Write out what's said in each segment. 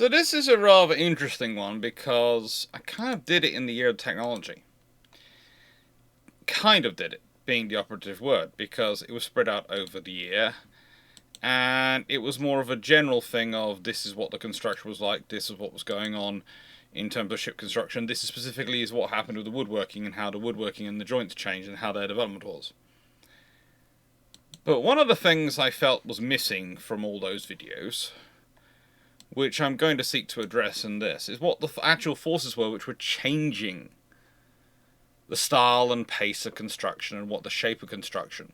So this is a rather interesting one because I kind of did it in the year of technology. Kind of did it, being the operative word, because it was spread out over the year, and it was more of a general thing of this is what the construction was like, this is what was going on in terms of ship construction, this specifically is what happened with the woodworking and how the woodworking and the joints changed and how their development was. But one of the things I felt was missing from all those videos, which I'm going to seek to address in this, is what the actual forces were which were changing the style and pace of construction and what the shape of construction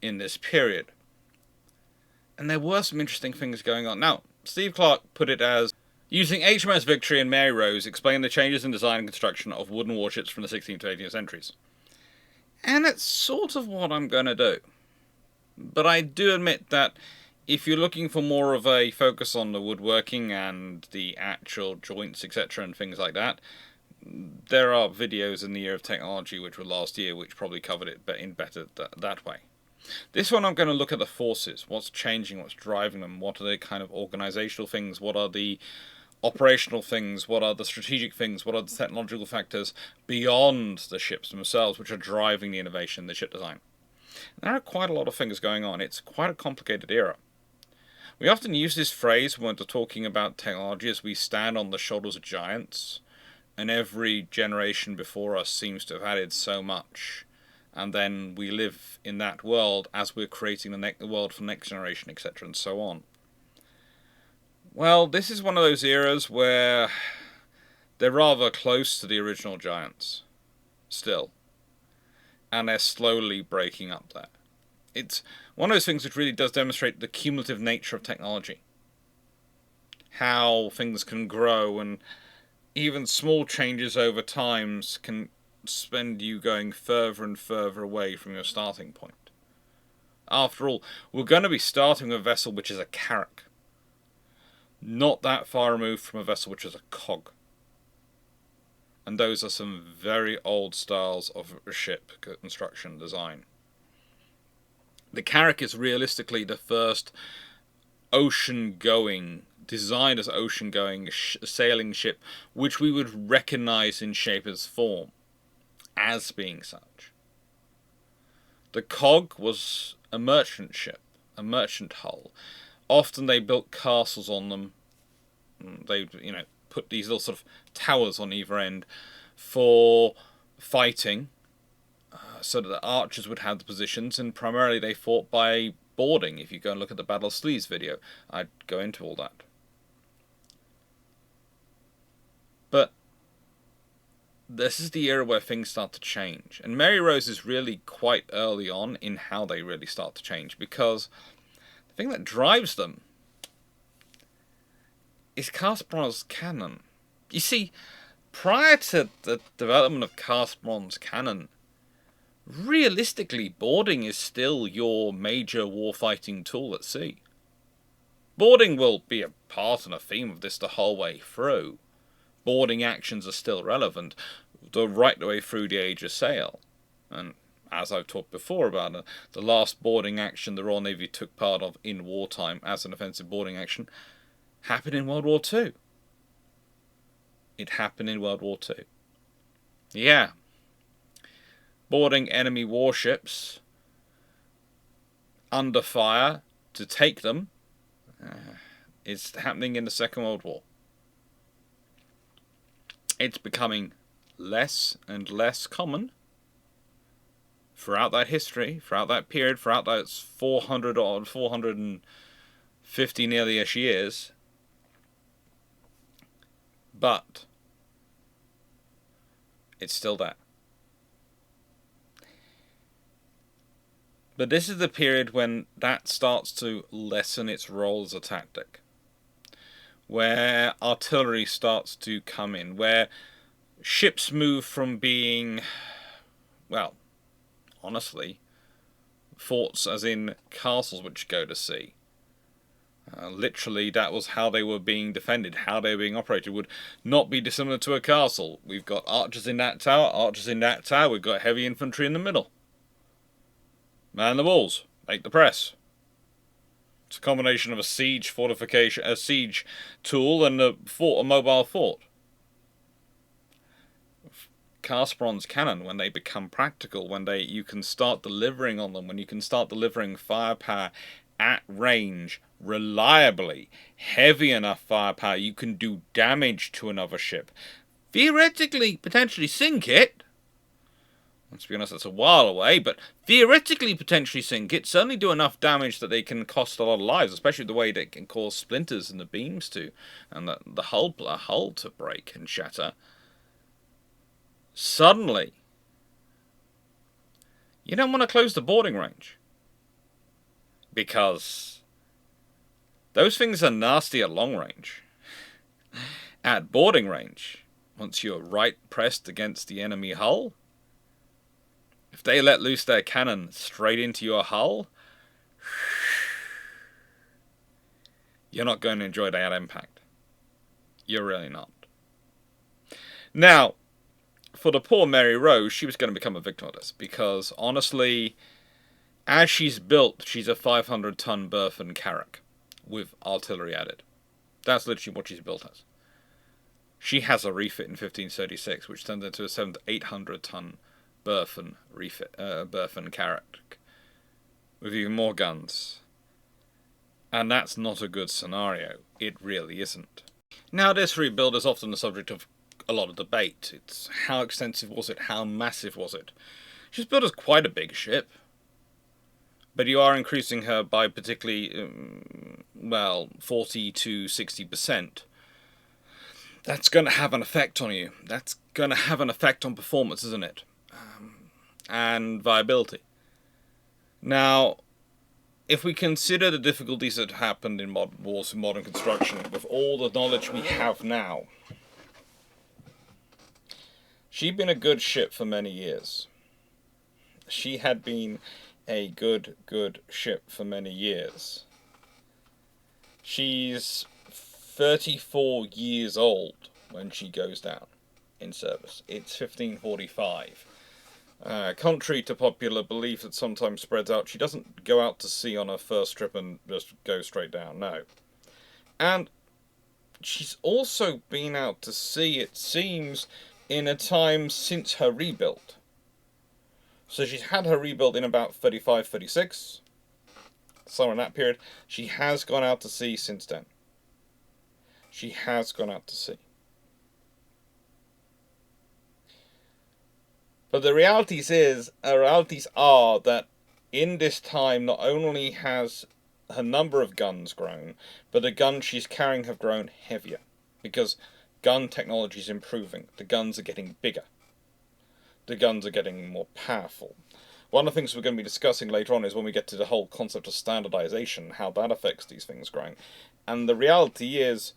in this period. And there were some interesting things going on. Now, Steve Clarke put it as, using HMS Victory and Mary Rose, explain the changes in design and construction of wooden warships from the 16th to 18th centuries. And it's sort of what I'm going to do. But I do admit that if you're looking for more of a focus on the woodworking and the actual joints, etc., and things like that, there are videos in the year of technology, which were last year, which probably covered it in better that way. This one I'm going to look at the forces, what's changing, what's driving them, what are the kind of organizational things, what are the operational things, what are the strategic things, what are the technological factors beyond the ships themselves, which are driving the innovation in the ship design. There are quite a lot of things going on. It's quite a complicated era. We often use this phrase when we're talking about technology as we stand on the shoulders of giants, and every generation before us seems to have added so much, and then we live in that world as we're creating the world for the next generation, etc., and so on. Well, this is one of those eras where they're rather close to the original giants, still, and they're slowly breaking up there. It's one of those things which really does demonstrate the cumulative nature of technology. How things can grow, and even small changes over time can spend you going further and further away from your starting point. After all, we're going to be starting with a vessel which is a carrack, not that far removed from a vessel which is a cog. And those are some very old styles of ship construction design. The carrack is realistically the first ocean-going, designed as ocean-going sailing ship, which we would recognise in shape as form, as being such. The cog was a merchant ship, a merchant hull. Often they built castles on them. They, put these little sort of towers on either end for fighting, so that the archers would have the positions, and primarily they fought by boarding. If you go and look at the Battle of Slees video, I'd go into all that. But this is the era where things start to change, and Mary Rose is really quite early on in how they really start to change, because the thing that drives them is cast bronze cannon. You see, prior to the development of cast bronze cannon, realistically, boarding is still your major warfighting tool at sea. Boarding will be a part and a theme of this the whole way through. Boarding actions are still relevant right the way through the age of sail. And as I've talked before about the last boarding action the Royal Navy took part of in wartime as an offensive boarding action happened in World War II. It happened in World War II. Yeah. Boarding enemy warships under fire to take them is happening in the Second World War. It's becoming less and less common throughout that history, throughout that period, throughout those 450 nearly-ish years. But it's still there. But this is the period when that starts to lessen its role as a tactic, where artillery starts to come in, where ships move from being, well, honestly, forts as in castles which go to sea. Literally, that was how they were being defended, how they were being operated, would not be dissimilar to a castle. We've got archers in that tower, we've got heavy infantry in the middle. Man the walls, make the press. It's a combination of a siege fortification, a siege tool, and a mobile fort. Cast bronze cannon, when they become practical, when you can start delivering on them, when you can start delivering firepower at range reliably, heavy enough firepower, you can do damage to another ship. Theoretically, potentially sink it. Let's be honest, that's a while away, but theoretically potentially sink it. Certainly do enough damage that they can cost a lot of lives, especially the way that it can cause splinters in the beams to, and the hull to break and shatter. Suddenly, you don't want to close the boarding range, because those things are nasty at long range. At boarding range, once you're right pressed against the enemy hull, if they let loose their cannon straight into your hull, you're not going to enjoy that impact. You're really not. Now, for the poor Mary Rose, she was going to become a victim of this, because honestly, as she's built, she's a 500-ton Burfen Clarke with artillery added. That's literally what she's built as. She has a refit in 1536, which turns into a 700 to 800-ton Burfen Clarke with even more guns. And that's not a good scenario. It really isn't. Now, this rebuild is often the subject of a lot of debate. It's how extensive was it? How massive was it? She's built as quite a big ship, but you are increasing her by particularly, 40 to 60%. That's going to have an effect on you. That's going to have an effect on performance, isn't it? And viability. Now, if we consider the difficulties that happened in modern wars and modern construction, with all the knowledge we have now, she'd been a good ship for many years. She had been a good ship for many years. She's 34 years old when she goes down in service. It's 1545. Contrary to popular belief that sometimes spreads out, she doesn't go out to sea on her first trip and just go straight down, no. And she's also been out to sea, it seems, in a time since her rebuild. So she's had her rebuild in about 35, 36, somewhere in that period. She has gone out to sea since then. She has gone out to sea. But the realities are that in this time, not only has her number of guns grown, but the guns she's carrying have grown heavier, because gun technology is improving. The guns are getting bigger. The guns are getting more powerful. One of the things we're going to be discussing later on is when we get to the whole concept of standardization, how that affects these things growing. And the reality is,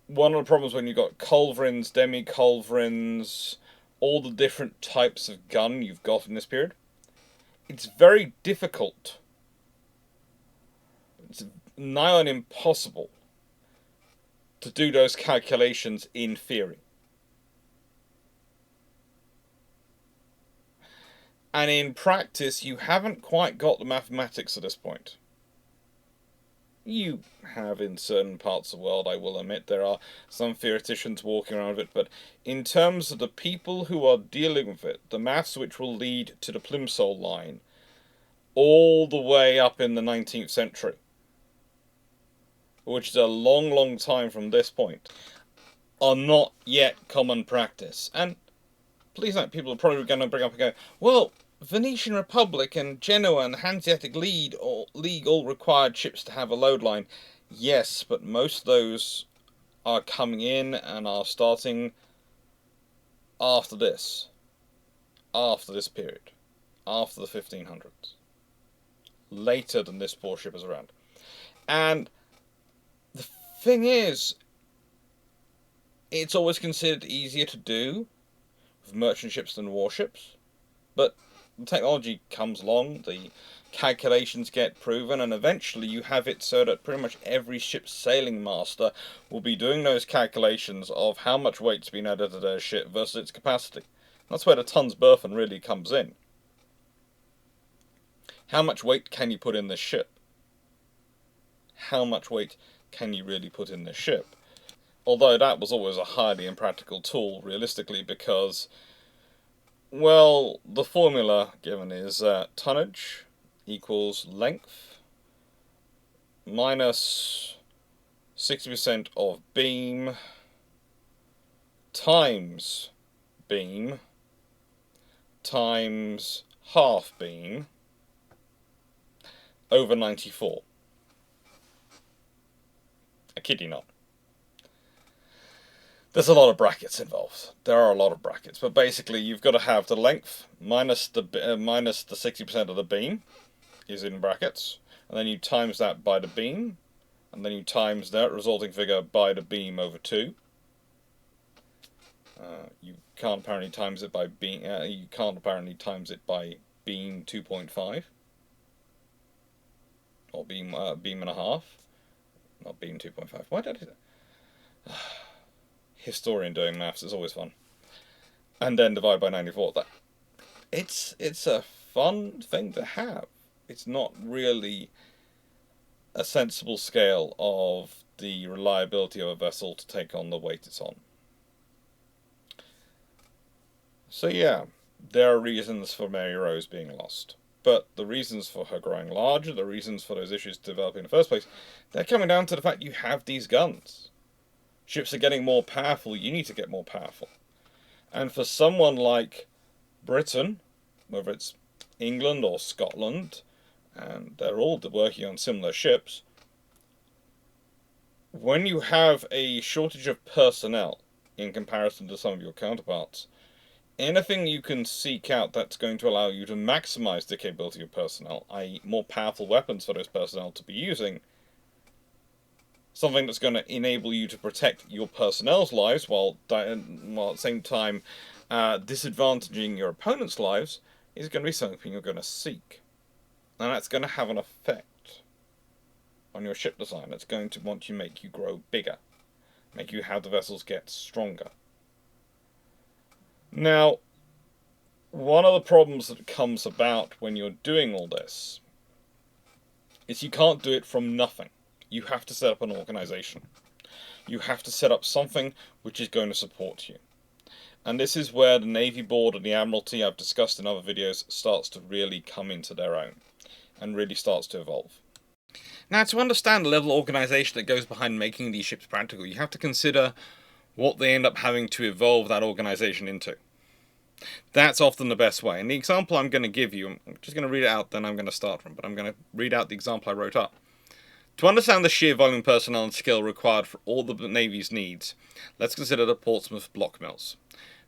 one of the problems when you've got culverins, demi-culverins, all the different types of gun you've got in this period, it's very difficult. It's nigh on impossible to do those calculations in theory. And in practice, you haven't quite got the mathematics at this point. You have in certain parts of the world, I will admit. There are some theoreticians walking around with it, but in terms of the people who are dealing with it, the maths which will lead to the Plimsoll line, all the way up in the 19th century, which is a long time from this point, are not yet common practice. And please note, people are probably going to bring up and go, well, Venetian Republic and Genoa and the Hanseatic League all required ships to have a load line. Yes, but most of those are coming in and are starting after this period, after the 1500s, later than this poor ship is around. And the thing is, it's always considered easier to do with merchant ships than warships, but the technology comes along, the calculations get proven, and eventually you have it so that pretty much every ship's sailing master will be doing those calculations of how much weight's been added to their ship versus its capacity. That's where the tons burthen really comes in. How much weight can you put in this ship? how much weight can you really put in this ship? Although that was always a highly impractical tool, realistically, because, well, the formula given is tonnage equals length minus 60% of beam times beam times half beam over 94. I kid you not. There's a lot of brackets involved. There are a lot of brackets, but basically you've got to have the length minus the 60% of the beam is in brackets, and then you times that by the beam, and then you times that resulting figure by the beam over 2. You can't apparently times it by beam. You can't apparently times it by beam 2.5 or beam and a half. Not beam 2.5. Why did I do that? Historian doing maths is always fun. And then divide by 94. That it's a fun thing to have. It's not really a sensible scale of the reliability of a vessel to take on the weight it's on. So yeah, there are reasons for Mary Rose being lost. But the reasons for her growing larger, the reasons for those issues developing in the first place, they're coming down to the fact you have these guns. Ships are getting more powerful, you need to get more powerful. And for someone like Britain, whether it's England or Scotland, and they're all working on similar ships, when you have a shortage of personnel in comparison to some of your counterparts, anything you can seek out that's going to allow you to maximize the capability of personnel, i.e. more powerful weapons for those personnel to be using, something that's going to enable you to protect your personnel's lives while at the same time disadvantaging your opponent's lives, is going to be something you're going to seek. And that's going to have an effect on your ship design. It's going to want to make you grow bigger, make you have the vessels get stronger. Now, one of the problems that comes about when you're doing all this is you can't do it from nothing. You have to set up an organization. You have to set up something which is going to support you. And this is where the Navy Board and the Admiralty, I've discussed in other videos, starts to really come into their own and really starts to evolve. Now, to understand the level of organization that goes behind making these ships practical, you have to consider what they end up having to evolve that organization into. That's often the best way. And the example I'm going to give you, I'm just going to read it out, then I'm going to start from, but I'm going to read out the example I wrote up. To understand the sheer volume, personnel and skill required for all the Navy's needs, let's consider the Portsmouth block mills.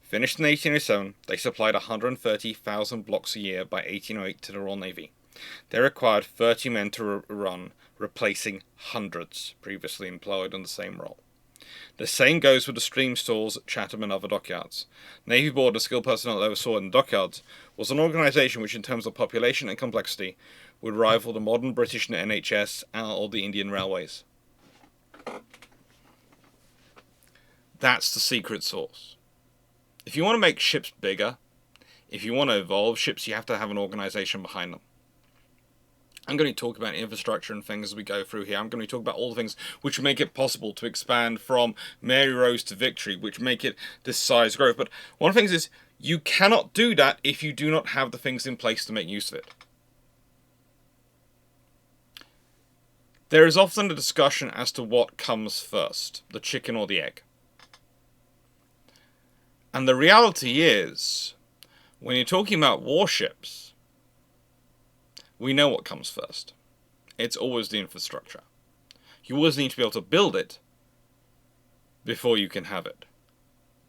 Finished in 1807, they supplied 130,000 blocks a year by 1808 to the Royal Navy. They required 30 men to run, replacing hundreds previously employed in the same role. The same goes with the steam stores at Chatham and other dockyards. Navy Board, the skilled personnel that oversaw in the dockyards, was an organisation which in terms of population and complexity would rival the modern British NHS or the Indian Railways. That's the secret sauce. If you want to make ships bigger, if you want to evolve ships, you have to have an organisation behind them. I'm going to talk about infrastructure and things as we go through here. I'm going to talk about all the things which make it possible to expand from Mary Rose to Victory, which make it this size growth. But one of the things is, you cannot do that if you do not have the things in place to make use of it. There is often a discussion as to what comes first, the chicken or the egg. And the reality is, when you're talking about warships, we know what comes first. It's always the infrastructure. You always need to be able to build it before you can have it.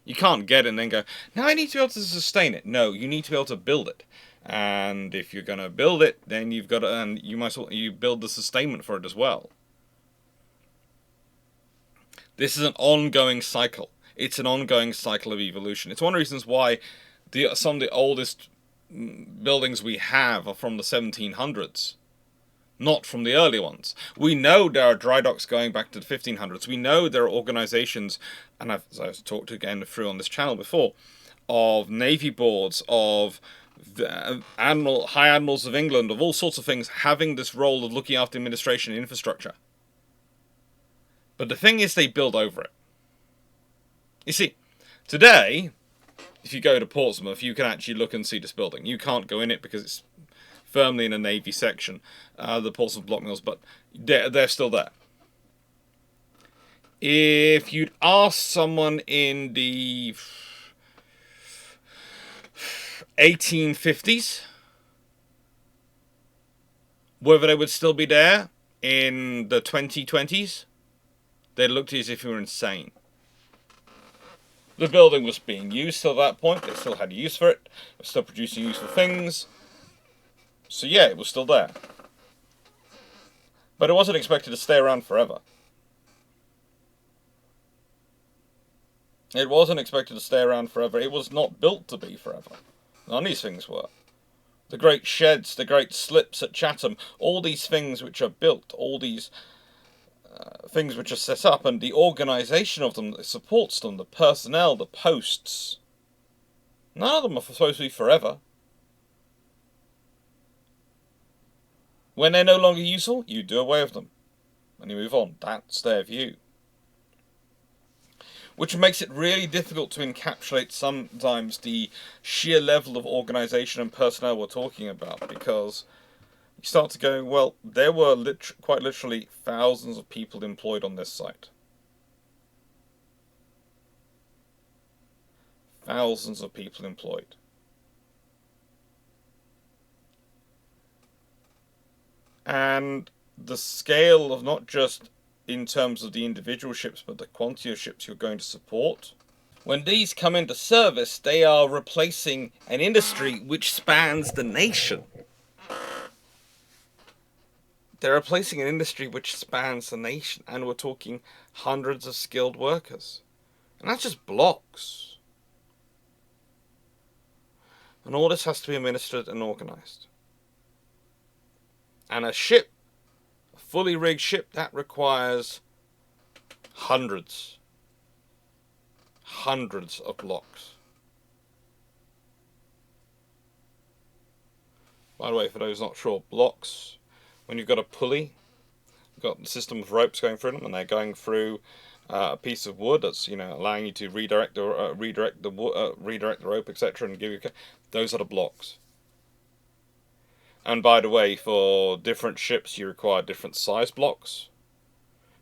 You can't get it and then go, now I need to be able to sustain it. No, you need to be able to build it. And if you're going to build it, then you've got to, and you might you build the sustainment for it as well. This is an ongoing cycle. It's an ongoing cycle of evolution. It's one of the reasons why some of the oldest buildings we have are from the 1700s, not from the early ones. We know there are dry docks going back to the 1500s. We know there are organizations, and as I've talked again through on this channel before, of Navy boards, of High Admirals of England, of all sorts of things, having this role of looking after administration and infrastructure. But the thing is, they build over it. You see, today, if you go to Portsmouth, you can actually look and see this building. You can't go in it because it's firmly in a Navy section, the Portsmouth block mills, but they're still there. If you'd ask someone in the 1850s whether they would still be there in the 2020s, they looked as if you were insane. The building was being used till that point. They still had use for it. It was still producing useful things. So yeah, it was still there. But it wasn't expected to stay around forever. It wasn't expected to stay around forever. It was not built to be forever. None of these things were. The great sheds, the great slips at Chatham, all these things which are built, all these things which are set up, and the organisation of them that supports them, the personnel, the posts, none of them are supposed to be forever. When they're no longer useful, you do away with them. And you move on. That's their view. Which makes it really difficult to encapsulate sometimes the sheer level of organisation and personnel we're talking about, because you start to go, well, there were quite literally thousands of people employed on this site. Thousands of people employed. And the scale of not just in terms of the individual ships, but the quantity of ships you're going to support. When these come into service, they are replacing an industry which spans the nation. They're replacing an industry which spans the nation, and we're talking hundreds of skilled workers. And that's just blocks. And all this has to be administered and organised. And a ship, a fully rigged ship, that requires hundreds of blocks. By the way, for those not sure, blocks, when you've got a pulley, you've got a system of ropes going through them, and they're going through a piece of wood that's, allowing you to redirect the rope, etc., and give you. Those are the blocks. And by the way, for different ships, you require different size blocks,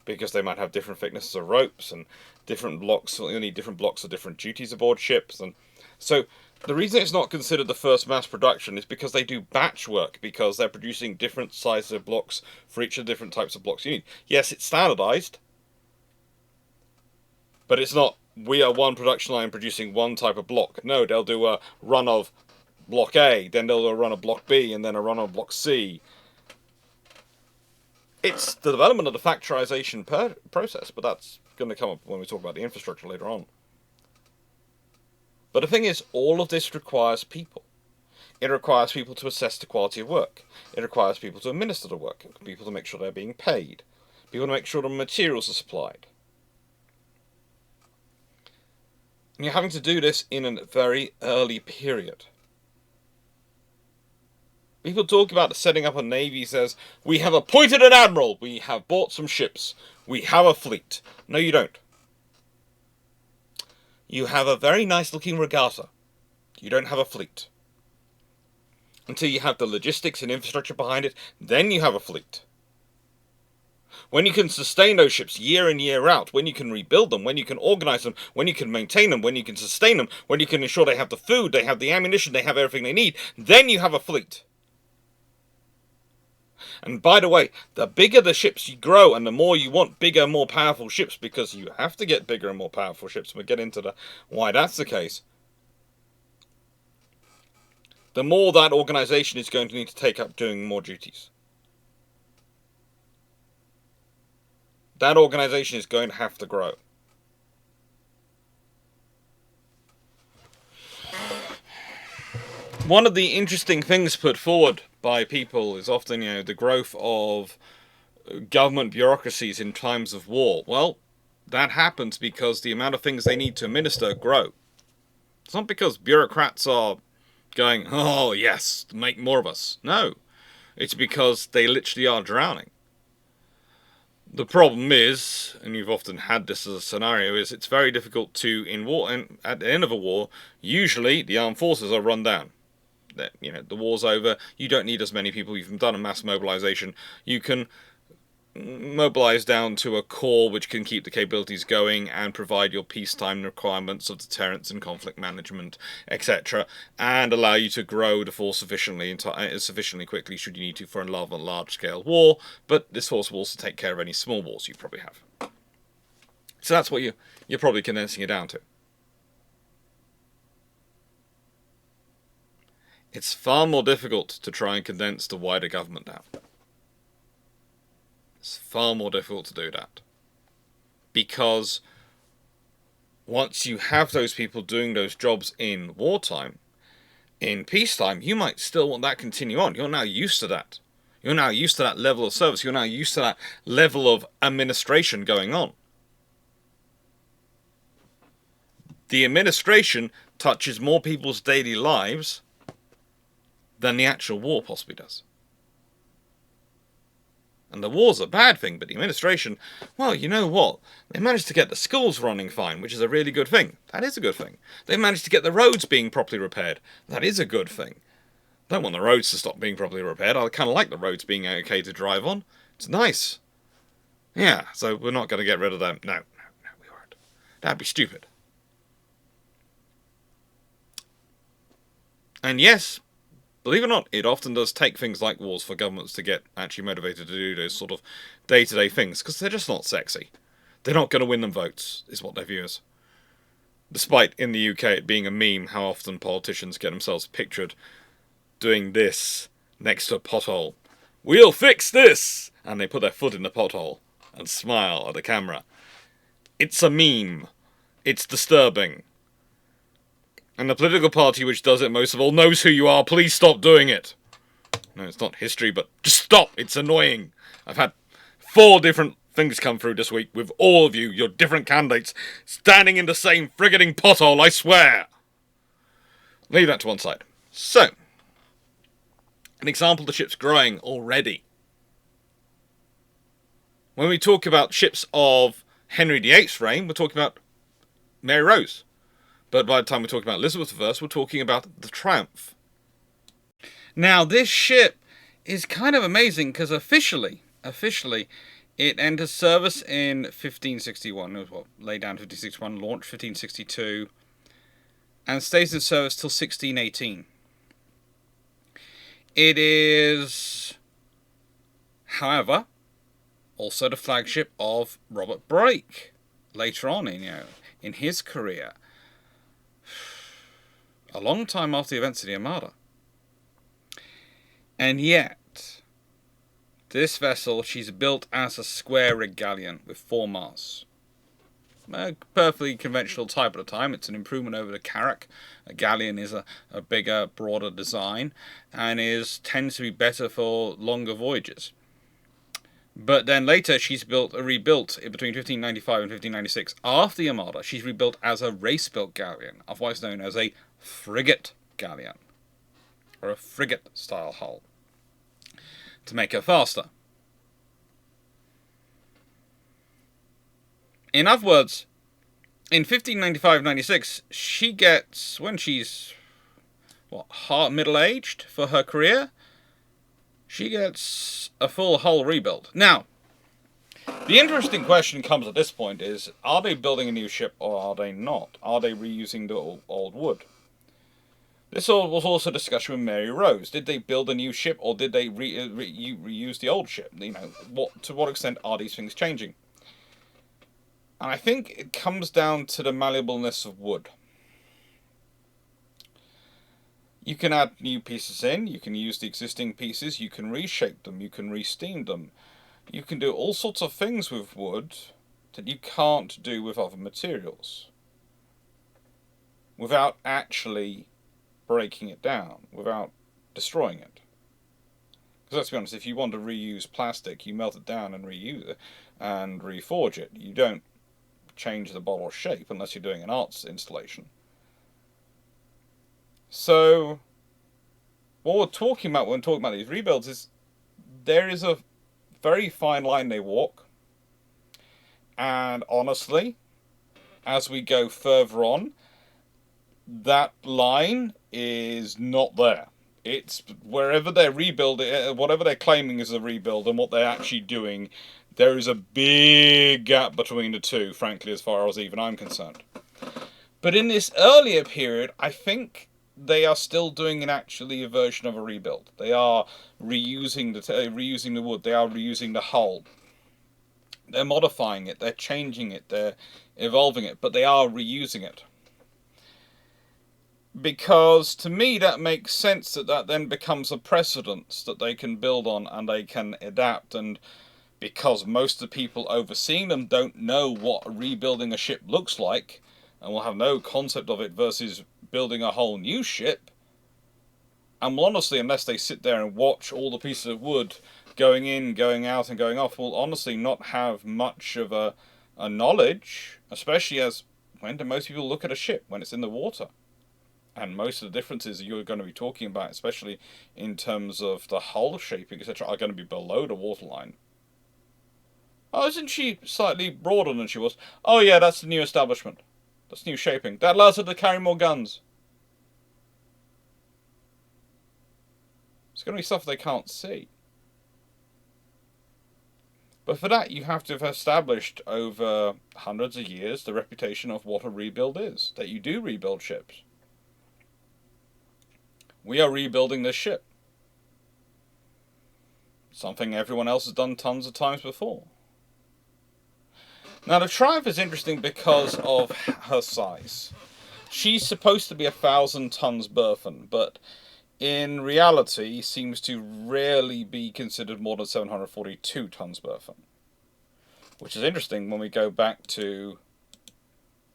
because they might have different thicknesses of ropes and different blocks. You need different blocks for different duties aboard ships, and so the reason it's not considered the first mass production is because they do batch work, because they're producing different sizes of blocks for each of the different types of blocks you need. Yes, it's standardized, but it's not, we are one production line producing one type of block. No, they'll do a run of block A, then they'll do a run of block B, and then a run of block C. It's the development of the factorization process, but that's going to come up when we talk about the infrastructure later on. But the thing is, all of this requires people. It requires people to assess the quality of work. It requires people to administer the work, people to make sure they're being paid, people to make sure the materials are supplied. And you're having to do this in a very early period. People talk about setting up a navy, says, we have appointed an admiral, we have bought some ships, we have a fleet. No, you don't. You have a very nice looking regatta. You don't have a fleet. Until you have the logistics and infrastructure behind it, then you have a fleet. When you can sustain those ships year in, year out, when you can rebuild them, when you can organize them, when you can maintain them, when you can sustain them, when you can ensure they have the food, they have the ammunition, they have everything they need, then you have a fleet. And by the way, the bigger the ships you grow, and the more you want bigger, more powerful ships, because you have to get bigger and more powerful ships, we'll get into why that's the case, the more that organization is going to need to take up doing more duties. That organization is going to have to grow. One of the interesting things put forward by people is often, the growth of government bureaucracies in times of war. Well, that happens because the amount of things they need to administer grow. It's not because bureaucrats are going, oh yes, make more of us. No, it's because they literally are drowning. The problem is, and you've often had this as a scenario, is it's very difficult to, in war, and at the end of a war, usually the armed forces are run down. The war's over, you don't need as many people, you've done a mass mobilization, you can mobilize down to a core which can keep the capabilities going and provide your peacetime requirements of deterrence and conflict management, etc., and allow you to grow the force sufficiently quickly should you need to for a large-scale war, but this force will also take care of any small wars you probably have. So that's what you're probably condensing it down to. It's far more difficult to try and condense the wider government down. It's far more difficult to do that. Because once you have those people doing those jobs in wartime, in peacetime, you might still want that to continue on. You're now used to that. You're now used to that level of service. You're now used to that level of administration going on. The administration touches more people's daily lives than the actual war possibly does. And the war's a bad thing, but the administration, well, you know what? They managed to get the schools running fine, which is a really good thing. That is a good thing. They managed to get the roads being properly repaired. That is a good thing. I don't want the roads to stop being properly repaired. I kind of like the roads being okay to drive on. It's nice. Yeah, so we're not going to get rid of them. No, we won't. That'd be stupid. And yes, believe it or not, it often does take things like wars for governments to get actually motivated to do those sort of day-to-day things, because they're just not sexy. They're not going to win them votes, is what their view is. Despite, in the UK, it being a meme how often politicians get themselves pictured doing this next to a pothole. We'll fix this! And they put their foot in the pothole and smile at the camera. It's a meme. It's disturbing. And the political party which does it most of all knows who you are. Please stop doing it. No, it's not history, but just stop. It's annoying. I've had 4 different things come through this week with all of you, your different candidates, standing in the same frigging pothole, I swear. Leave that to one side. So, an example, the ship's growing already. When we talk about ships of Henry VIII's reign, we're talking about Mary Rose. But by the time we're talking about Elizabeth I, we're talking about the Triumph. Now, this ship is kind of amazing because officially, it enters service in 1561. It was laid down 1561, launched 1562, and stays in service till 1618. It is, however, also the flagship of Robert Brake later on in his career. A long time after the events of the Armada. And yet, this vessel, she's built as a square rig galleon with 4 masts. A perfectly conventional type at the time. It's an improvement over the Clarke. A galleon is a bigger, broader design, and tends to be better for longer voyages. But then later she's rebuilt between 1595 and 1596. After the Armada, she's rebuilt as a race-built galleon, otherwise known as a frigate galleon, or a frigate-style hull, to make her faster. In other words, in 1595-96, she gets, when she's middle-aged for her career, she gets a full hull rebuild. Now, the interesting question comes at this point is, are they building a new ship or are they not? Are they reusing the old wood? This was also a discussion with Mary Rose. Did they build a new ship or did they reuse the old ship? To what extent are these things changing? And I think it comes down to the malleableness of wood. You can add new pieces in, you can use the existing pieces, you can reshape them, you can re-steam them. You can do all sorts of things with wood that you can't do with other materials. Without actually breaking it down, without destroying it. Because let's be honest, if you want to reuse plastic, you melt it down and reuse it, and reforge it. You don't change the bottle shape unless you're doing an arts installation. So, what we're talking about when talking about these rebuilds is there is a very fine line they walk And honestly, as we go further on, that line is not there. It's wherever they're rebuilding, whatever they're claiming is a rebuild, and what they're actually doing, there is a big gap between the two, frankly, as far as even I'm concerned. But in this earlier period, I think they are still doing a version of a rebuild. They are reusing the wood. They are reusing the hull. They're modifying it. They're changing it. They're evolving it. But they are reusing it. Because to me that makes sense that then becomes a precedent that they can build on and they can adapt. And because most of the people overseeing them don't know what rebuilding a ship looks like and will have no concept of it versus building a whole new ship, and will honestly, unless they sit there and watch all the pieces of wood going in, going out and going off, will honestly not have much of a knowledge, especially as when do most people look at a ship? When it's in the water. And most of the differences you're going to be talking about, especially in terms of the hull shaping, etc., are going to be below the waterline. Oh, isn't she slightly broader than she was? Oh yeah, that's the new establishment. That's new shaping. That allows her to carry more guns. It's going to be stuff they can't see. But for that, you have to have established over hundreds of years the reputation of what a rebuild is. That you do rebuild ships. We are rebuilding this ship. Something everyone else has done tons of times before. Now, the Triumph is interesting because of her size. She's supposed to be 1,000 tons burthen, but in reality seems to rarely be considered more than 742 tons burthen. Which is interesting when we go back to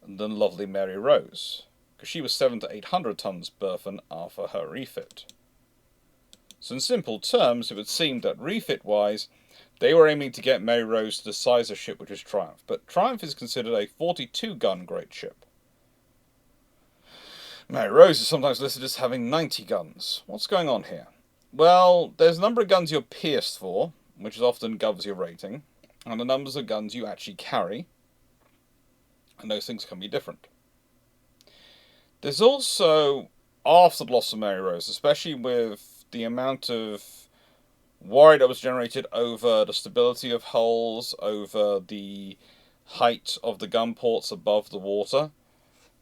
the lovely Mary Rose, because she was 700 to 800 tons burthen after her refit. So in simple terms, it would seem that refit-wise, they were aiming to get Mary Rose to the size of ship which is Triumph, but Triumph is considered a 42-gun great ship. Mary Rose is sometimes listed as having 90 guns. What's going on here? Well, there's a number of guns you're pierced for, which often governs your rating, and the numbers of guns you actually carry, and those things can be different. There's also, after the loss of Mary Rose, especially with the amount of worry that was generated over the stability of hulls, over the height of the gun ports above the water,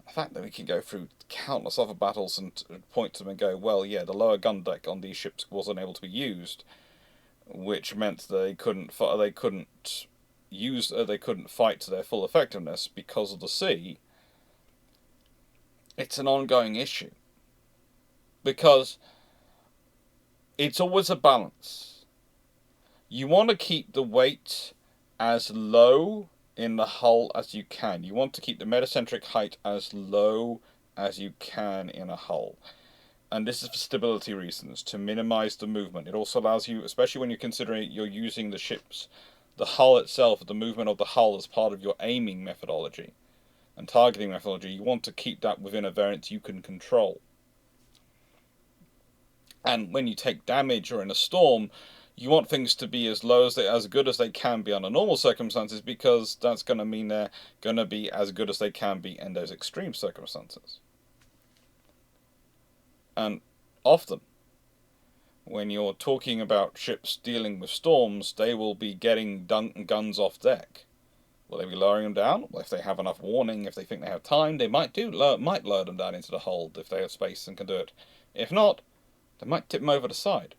the fact that we can go through countless other battles and point to them and go, well, yeah, the lower gun deck on these ships wasn't able to be used, which meant they couldn't fight to their full effectiveness because of the sea. It's an ongoing issue because it's always a balance. You want to keep the weight as low in the hull as you can. You want to keep the metacentric height as low as you can in a hull. And this is for stability reasons, to minimize the movement. It also allows you, especially when you're considering you're using the hull itself, the movement of the hull as part of your aiming methodology and targeting methodology, you want to keep that within a variance you can control. And when you take damage or in a storm, you want things to be as good as they can be under normal circumstances, because that's going to mean they're going to be as good as they can be in those extreme circumstances. And often, when you're talking about ships dealing with storms, they will be getting guns off deck. Will they be lowering them down? Well, if they have enough warning, if they think they have time, they might lower them down into the hold if they have space and can do it. If not, they might tip them over the side.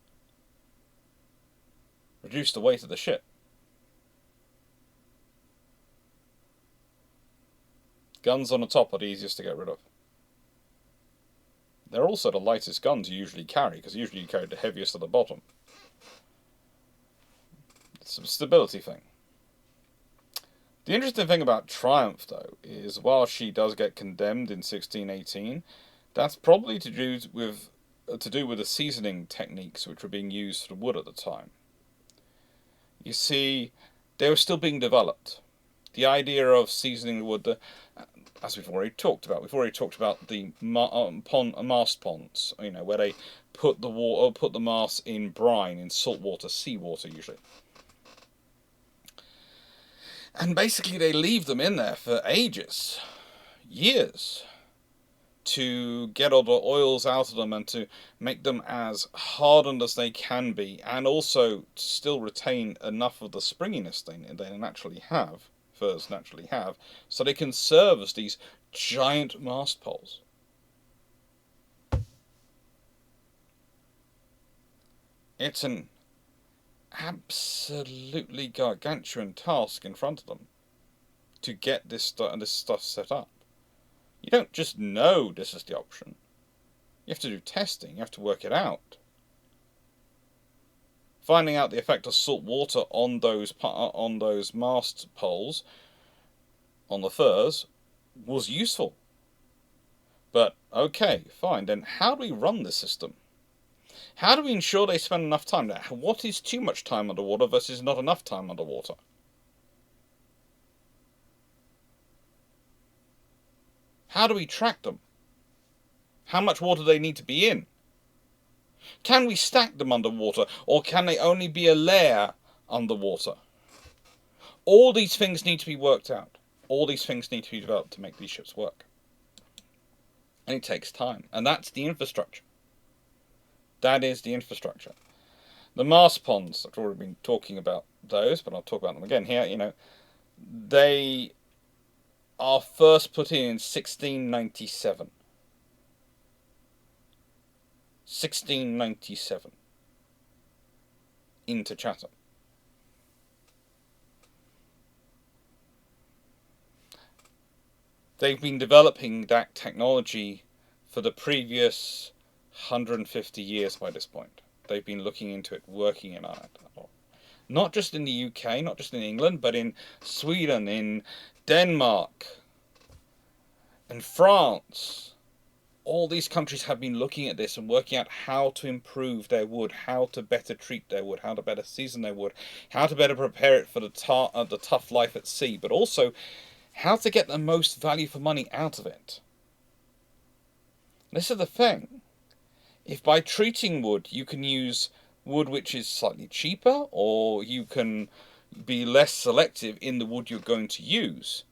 Reduce the weight of the ship. Guns on the top are the easiest to get rid of. They're also the lightest guns you usually carry, because usually you carry the heaviest at the bottom. It's a stability thing. The interesting thing about Triumph, though, is while she does get condemned in 1618, that's probably to do with the seasoning techniques which were being used for wood at the time. You see, they were still being developed. The idea of seasoning the wood, as we've already talked about the mast ponds, where they put the masts in brine, in salt water, seawater usually. And basically they leave them in there for ages, years, to get all the oils out of them and to make them as hardened as they can be, and also to still retain enough of the springiness they naturally have, furs naturally have, so they can serve as these giant mast poles. It's an absolutely gargantuan task in front of them to get this stuff set up. You don't just know this is the option. You have to do testing. You have to work it out. Finding out the effect of salt water on those mast poles, on the furs, was useful. But okay, fine. Then how do we run this system? How do we ensure they spend enough time there? What is too much time underwater versus not enough time underwater? How do we track them? How much water do they need to be in? Can we stack them underwater, or can they only be a layer underwater? All these things need to be worked out. All these things need to be developed to make these ships work. And it takes time. And that's the infrastructure. That is the infrastructure. The mast ponds, I've already been talking about those, but I'll talk about them again here. They are first put in 1697. 1697. Into Chatham. They've been developing that technology for the previous 150 years by this point. They've been looking into it, working on it. Not just in the UK, not just in England, but in Sweden, in Denmark, in France. All these countries have been looking at this and working out how to improve their wood, how to better treat their wood, how to better season their wood, how to better prepare it for the tough life at sea, but also how to get the most value for money out of it. This is the thing. If by treating wood you can use wood which is slightly cheaper, or you can be less selective in the wood you're going to use,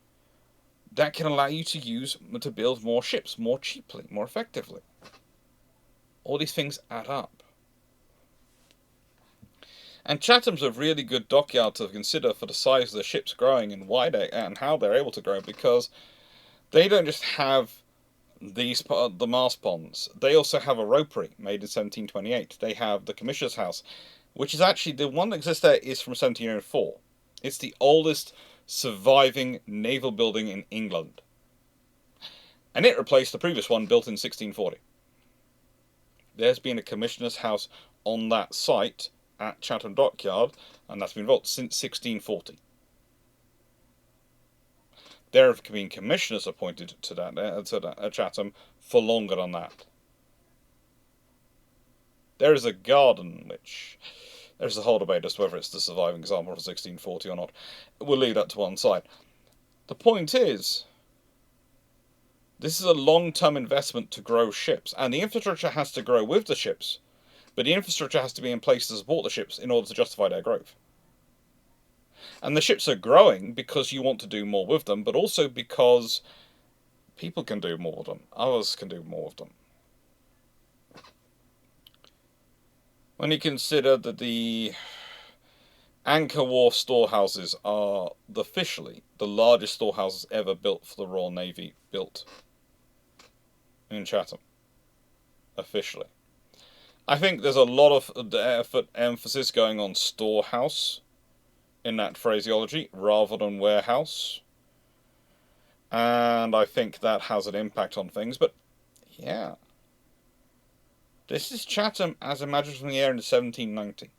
that can allow you to build more ships more cheaply, more effectively. All these things add up. And Chatham's a really good dockyard to consider for the size of the ships growing and and how they're able to grow, because they don't just have the mast ponds. They also have a ropery made in 1728. They have the Commissioner's House, which is actually, the one that exists there is from 1704. It's the oldest surviving naval building in England. And it replaced the previous one built in 1640. There's been a Commissioner's House on that site at Chatham Dockyard, and that's been built since 1640. There have been commissioners appointed to that at Chatham for longer than that. There is a garden which... There's a whole debate as to whether it's the surviving example of 1640 or not. We'll leave that to one side. The point is, this is a long-term investment to grow ships, and the infrastructure has to grow with the ships, but the infrastructure has to be in place to support the ships in order to justify their growth. And the ships are growing because you want to do more with them, but also because people can do more with them. Others can do more with them. When you consider that the Anchor Wharf storehouses are officially the largest storehouses ever built for the Royal Navy, built in Chatham. Officially. I think there's a lot of emphasis going on storehouse in that phraseology rather than warehouse. And I think that has an impact on things, but yeah. This is Chatham as imagined from the air in 1790.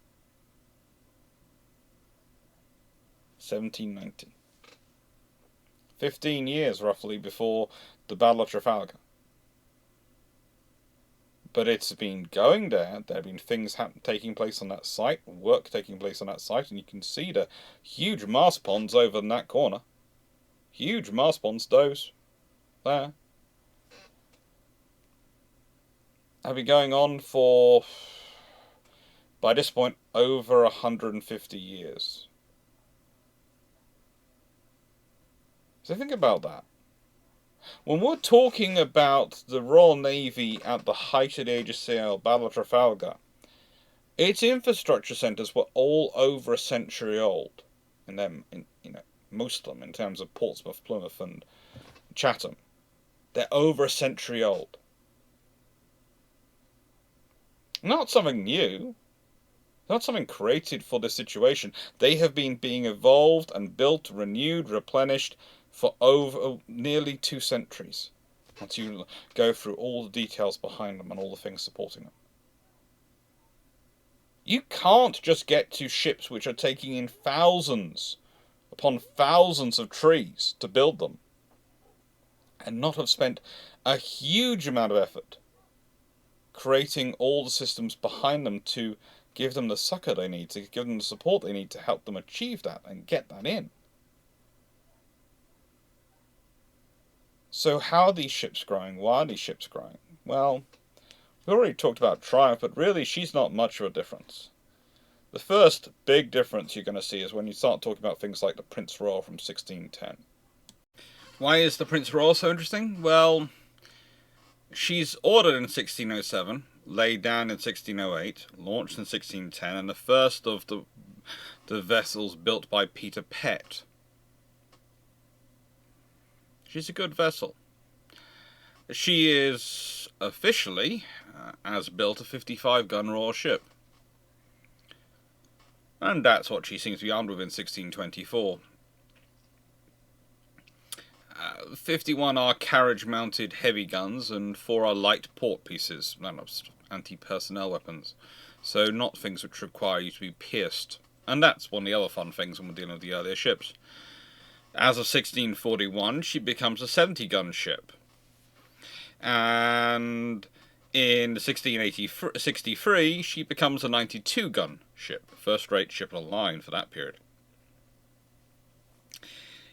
1790. 15 years, roughly, before the Battle of Trafalgar. But it's been going there. There have been things taking place on that site, work taking place on that site, and you can see the huge mast ponds over in that corner. Huge mast ponds, those. There. Have been going on for, by this point, over 150 years. So think about that. When we're talking about the Royal Navy at the height of the Age of Sail, Battle of Trafalgar, its infrastructure centres were all over a century old. And then, most of them, in terms of Portsmouth, Plymouth, and Chatham, they're over a century old. Not something new. Not something created for this situation. They have been being evolved and built, renewed, replenished for over nearly 2 centuries. Once you go through all the details behind them and all the things supporting them. You can't just get to ships which are taking in thousands upon thousands of trees to build them and not have spent a huge amount of effort creating all the systems behind them to give them the succor they need, to give them the support they need to help them achieve that and get that in. So how are these ships growing? Why are these ships growing? Well, we already talked about Triumph, but really she's not much of a difference. The first big difference you're going to see is when you start talking about things like the Prince Royal from 1610. Why is the Prince Royal so interesting? Well, she's ordered in 1607, laid down in 1608, launched in 1610, and the first of the vessels built by Peter Pett. She's a good vessel. She is officially, as built, a 55-gun Royal ship. And that's what she seems to be armed with in 1624. 51 are carriage-mounted heavy guns, and 4 are light port pieces, anti-personnel weapons. So not things which require you to be pierced. And that's one of the other fun things when we're dealing with the earlier ships. As of 1641, she becomes a 70-gun ship. And in 1663, she becomes a 92-gun ship. First-rate ship on the line for that period.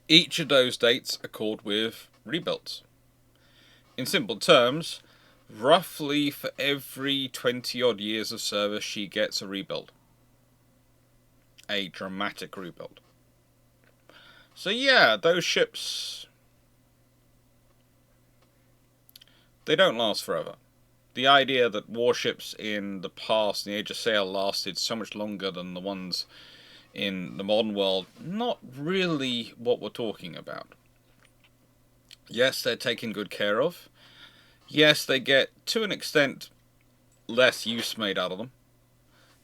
Each of those dates accord with rebuilds. In simple terms, roughly for every 20-odd years of service, she gets a rebuild. A dramatic rebuild. So yeah, those ships, they don't last forever. The idea that warships in the past, in the Age of Sail, lasted so much longer than the ones in the modern world, not really what we're talking about. Yes, they're taken good care of. Yes, they get, to an extent, less use made out of them.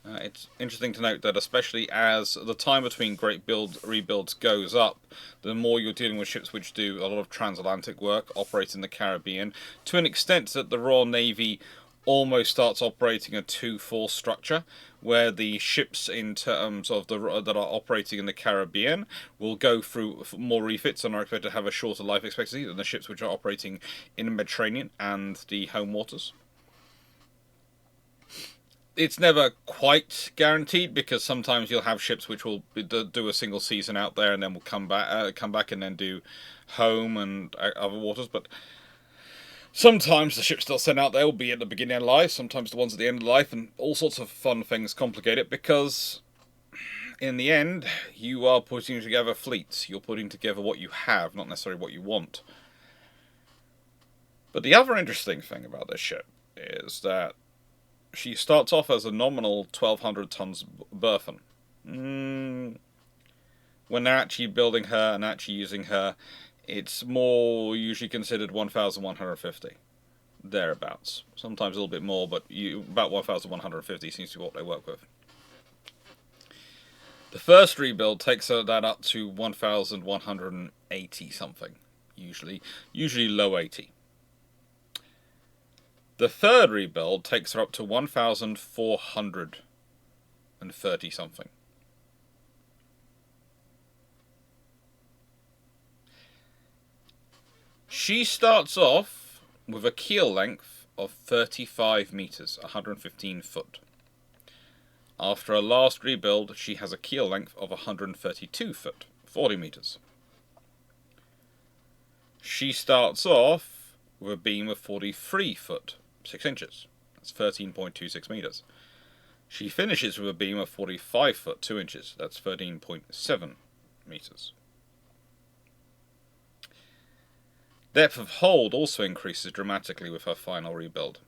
It's interesting to note that especially as the time between great rebuilds goes up, the more you're dealing with ships which do a lot of transatlantic work, operate in the Caribbean, to an extent that the Royal Navy almost starts operating a 2-4 structure, where the ships in terms of that are operating in the Caribbean will go through more refits and are expected to have a shorter life expectancy than the ships which are operating in the Mediterranean and the home waters. It's never quite guaranteed, because sometimes you'll have ships which will do a single season out there and then will come back and then do home and other waters. But sometimes the ships they'll send out there will be at the beginning of life, sometimes the ones at the end of life, and all sorts of fun things complicate it, because in the end you are putting together fleets. You're putting together what you have, not necessarily what you want. But the other interesting thing about this ship is that she starts off as a nominal 1,200 tons burthen. When they're actually building her and actually using her, it's more usually considered 1,150. Thereabouts. Sometimes a little bit more, but about 1,150 seems to be what they work with. The first rebuild takes that up to 1,180 something, usually low 80. The third rebuild takes her up to 1,430 something. She starts off with a keel length of 35 meters, 115 foot. After her last rebuild, she has a keel length of 132 foot, 40 meters. She starts off with a beam of 43 foot, 6 inches. That's 13.26 meters. She finishes with a beam of 45 foot, 2 inches. That's 13.7 meters. Depth of hold also increases dramatically with her final rebuild.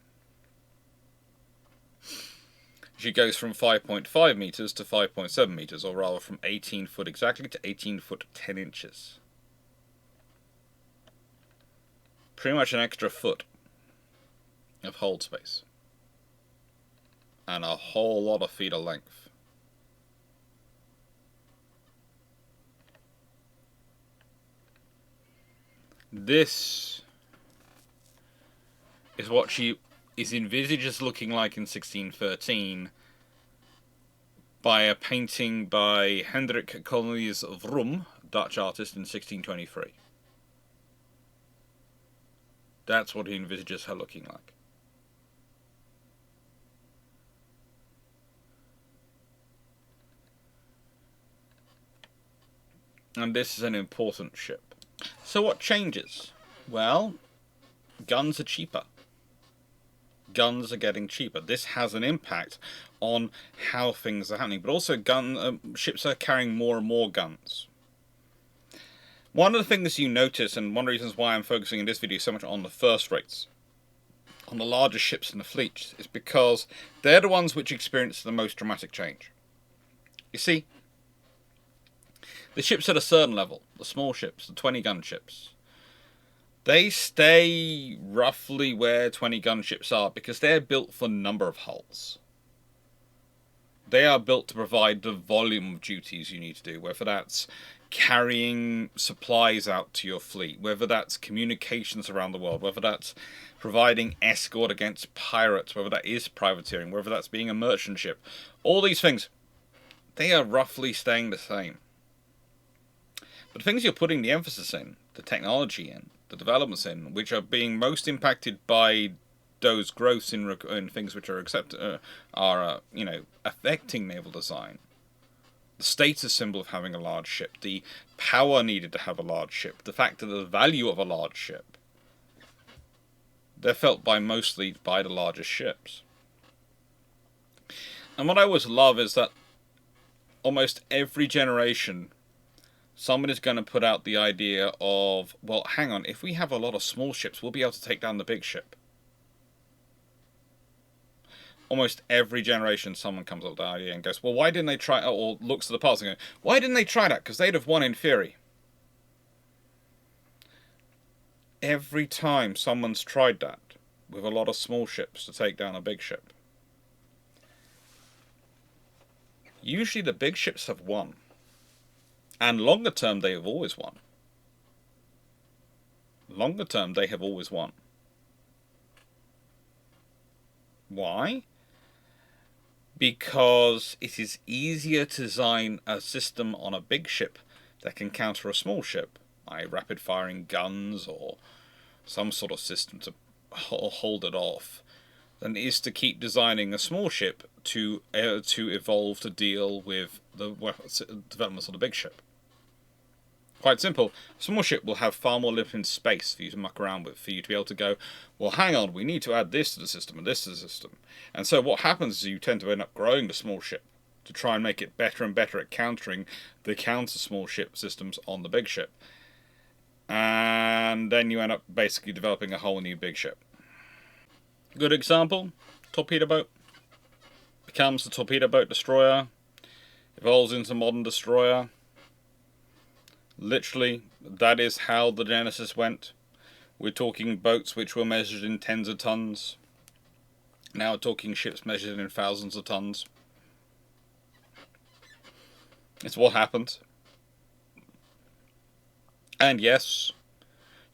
She goes from 5.5 meters to 5.7 meters, or rather from 18 foot exactly to 18 foot 10 inches. Pretty much an extra foot of hold space. And a whole lot of feeder length. This is what she is envisaged as looking like in 1613 by a painting by Hendrik Cornelius Vroom, Dutch artist, in 1623. That's what he envisages her looking like. And this is an important ship. So what changes? Well, guns are cheaper. Guns are getting cheaper. This has an impact on how things are happening, but also ships are carrying more and more guns. One of the things you notice, and one of the reasons why I'm focusing in this video so much on the first rates, on the largest ships in the fleet, is because they're the ones which experience the most dramatic change. You see, the ships at a certain level, the small ships, the 20-gun ships, they stay roughly where 20-gun ships are because they're built for number of hulls. They are built to provide the volume of duties you need to do, whether that's carrying supplies out to your fleet, whether that's communications around the world, whether that's providing escort against pirates, whether that is privateering, whether that's being a merchant ship. All these things, they are roughly staying the same. But the things you're putting the emphasis in, the technology in, the developments in, which are being most impacted by those growths in things which are affecting naval design. The status symbol of having a large ship, the power needed to have a large ship, the fact that the value of a large ship, they're felt mostly by the largest ships. And what I always love is that almost every generation, someone is going to put out the idea of, well, hang on, if we have a lot of small ships, we'll be able to take down the big ship. Almost every generation, someone comes up with the idea and goes, well, why didn't they try, or looks to the past and goes, why didn't they try that? Because they'd have won in theory. Every time someone's tried that with a lot of small ships to take down a big ship, usually the big ships have won. And longer term, they have always won. Longer term, they have always won. Why? Because it is easier to design a system on a big ship that can counter a small ship, i.e. rapid-firing guns or some sort of system to hold it off, than it is to keep designing a small ship to evolve to deal with the developments of the big ship. Quite simple. A small ship will have far more limited space for you to muck around with, for you to be able to go, well, hang on, we need to add this to the system and this to the system. And so what happens is you tend to end up growing the small ship to try and make it better and better at countering the counter small ship systems on the big ship. And then you end up basically developing a whole new big ship. Good example, torpedo boat. Becomes the torpedo boat destroyer, evolves into modern destroyer. Literally, that is how the genesis went. We're talking boats which were measured in tens of tons. Now we're talking ships measured in thousands of tons. It's what happened. And yes,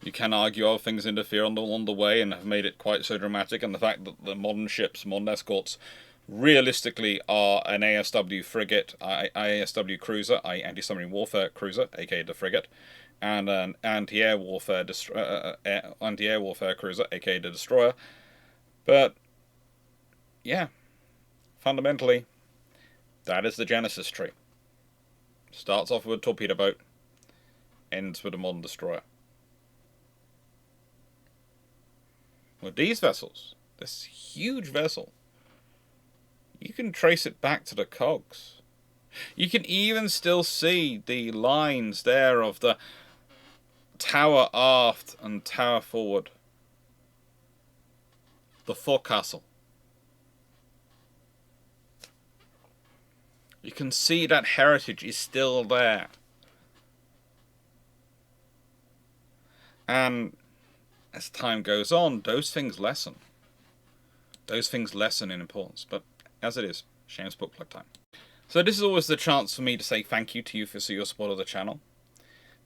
you can argue other things interfere along the way and have made it quite so dramatic, and the fact that the modern ships, modern escorts, realistically are an ASW frigate, ASW cruiser, i.e. anti-submarine warfare cruiser, aka the frigate, and an anti-air warfare cruiser, aka the destroyer. But yeah, fundamentally, that is the genesis tree. Starts off with a torpedo boat, ends with a modern destroyer. With these vessels, this huge vessel, you can trace it back to the cogs. You can even still see the lines there of the tower aft and tower forward. The forecastle. You can see that heritage is still there. And as time goes on, those things lessen. Those things lessen in importance. But as it is, Shameless Book Club time. So this is always the chance for me to say thank you to you for your support of the channel.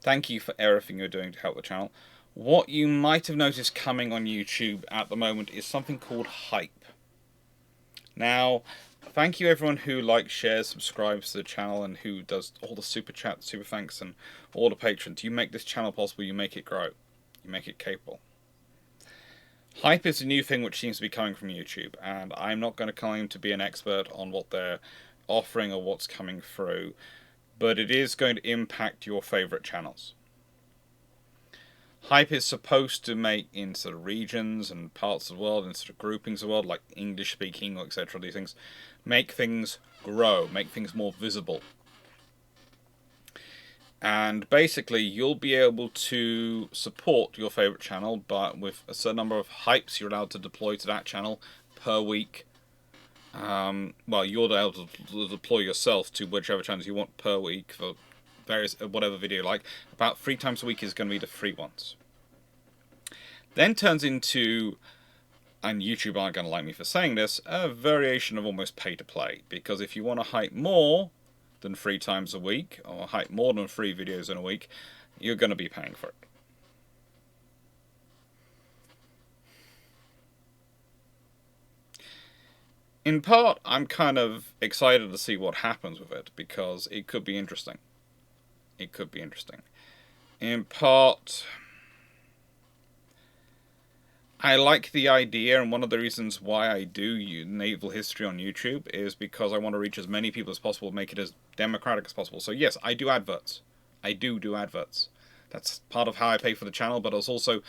Thank you for everything you're doing to help the channel. What you might have noticed coming on YouTube at the moment is something called hype. Now, thank you everyone who likes, shares, subscribes to the channel, and who does all the super chats, super thanks, and all the patrons. You make this channel possible, you make it grow. You make it capable. Hype is a new thing which seems to be coming from YouTube, and I'm not going to claim to be an expert on what they're offering or what's coming through, but it is going to impact your favourite channels. Hype is supposed to make in sort of regions and parts of the world and sort of groupings of the world, like English speaking, etc. These things make things grow, make things more visible. And basically, you'll be able to support your favourite channel, but with a certain number of hypes you're allowed to deploy to that channel per week. Well, you're able to deploy yourself to whichever channels you want per week for various whatever video you like. About 3 times a week is going to be the free ones. Then turns into, and YouTube aren't going to like me for saying this, a variation of almost pay to play. Because if you want to hype more than 3 times a week, or hype more than 3 videos in a week, you're going to be paying for it. In part, I'm kind of excited to see what happens with it, because it could be interesting. It could be interesting. In part, I like the idea, and one of the reasons why I do naval history on YouTube is because I want to reach as many people as possible, make it as democratic as possible. So yes, I do adverts. I do adverts. That's part of how I pay for the channel, but it's also,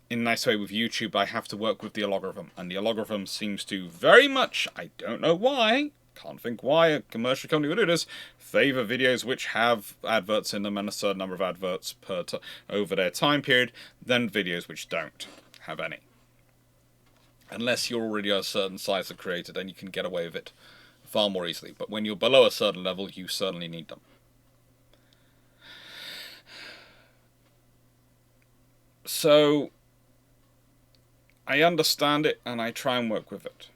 in a nice way with YouTube, I have to work with the algorithm. And the algorithm seems to very much, I don't know why, can't think why a commercial company would do this, favour videos which have adverts in them and a certain number of adverts per over their time period, than videos which don't have any. Unless you're already a certain size of creator, then you can get away with it far more easily. But when you're below a certain level, you certainly need them. So I understand it, and I try and work with it.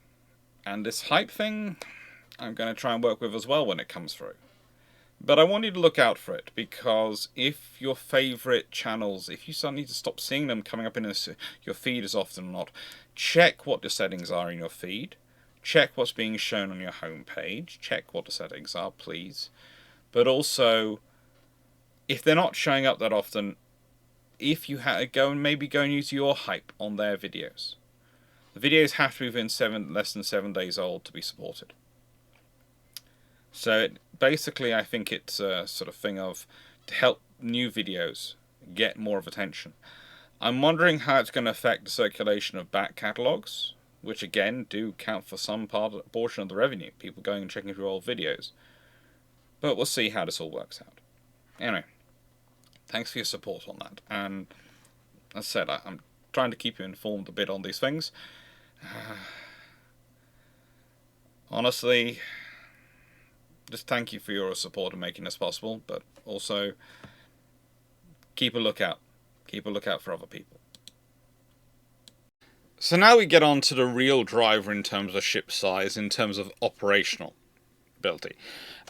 And this hype thing, I'm going to try and work with as well when it comes through. But I want you to look out for it, because if your favourite channels, if you suddenly need to stop seeing them coming up in your feed as often or not, check what the settings are in your feed. Check what's being shown on your homepage. Check what the settings are, please. But also, if they're not showing up that often, if you maybe go and use your hype on their videos. The videos have to be within less than 7 days old to be supported. So basically, I think it's a sort of thing of to help new videos get more of attention. I'm wondering how it's going to affect the circulation of back catalogues, which again do count for some portion of the revenue. People going and checking through old videos. But we'll see how this all works out. Anyway, thanks for your support on that. And as I said, I'm trying to keep you informed a bit on these things. Honestly, just thank you for your support in making this possible, but also keep a lookout. Keep a lookout for other people. So now we get on to the real driver in terms of ship size, in terms of operational ability.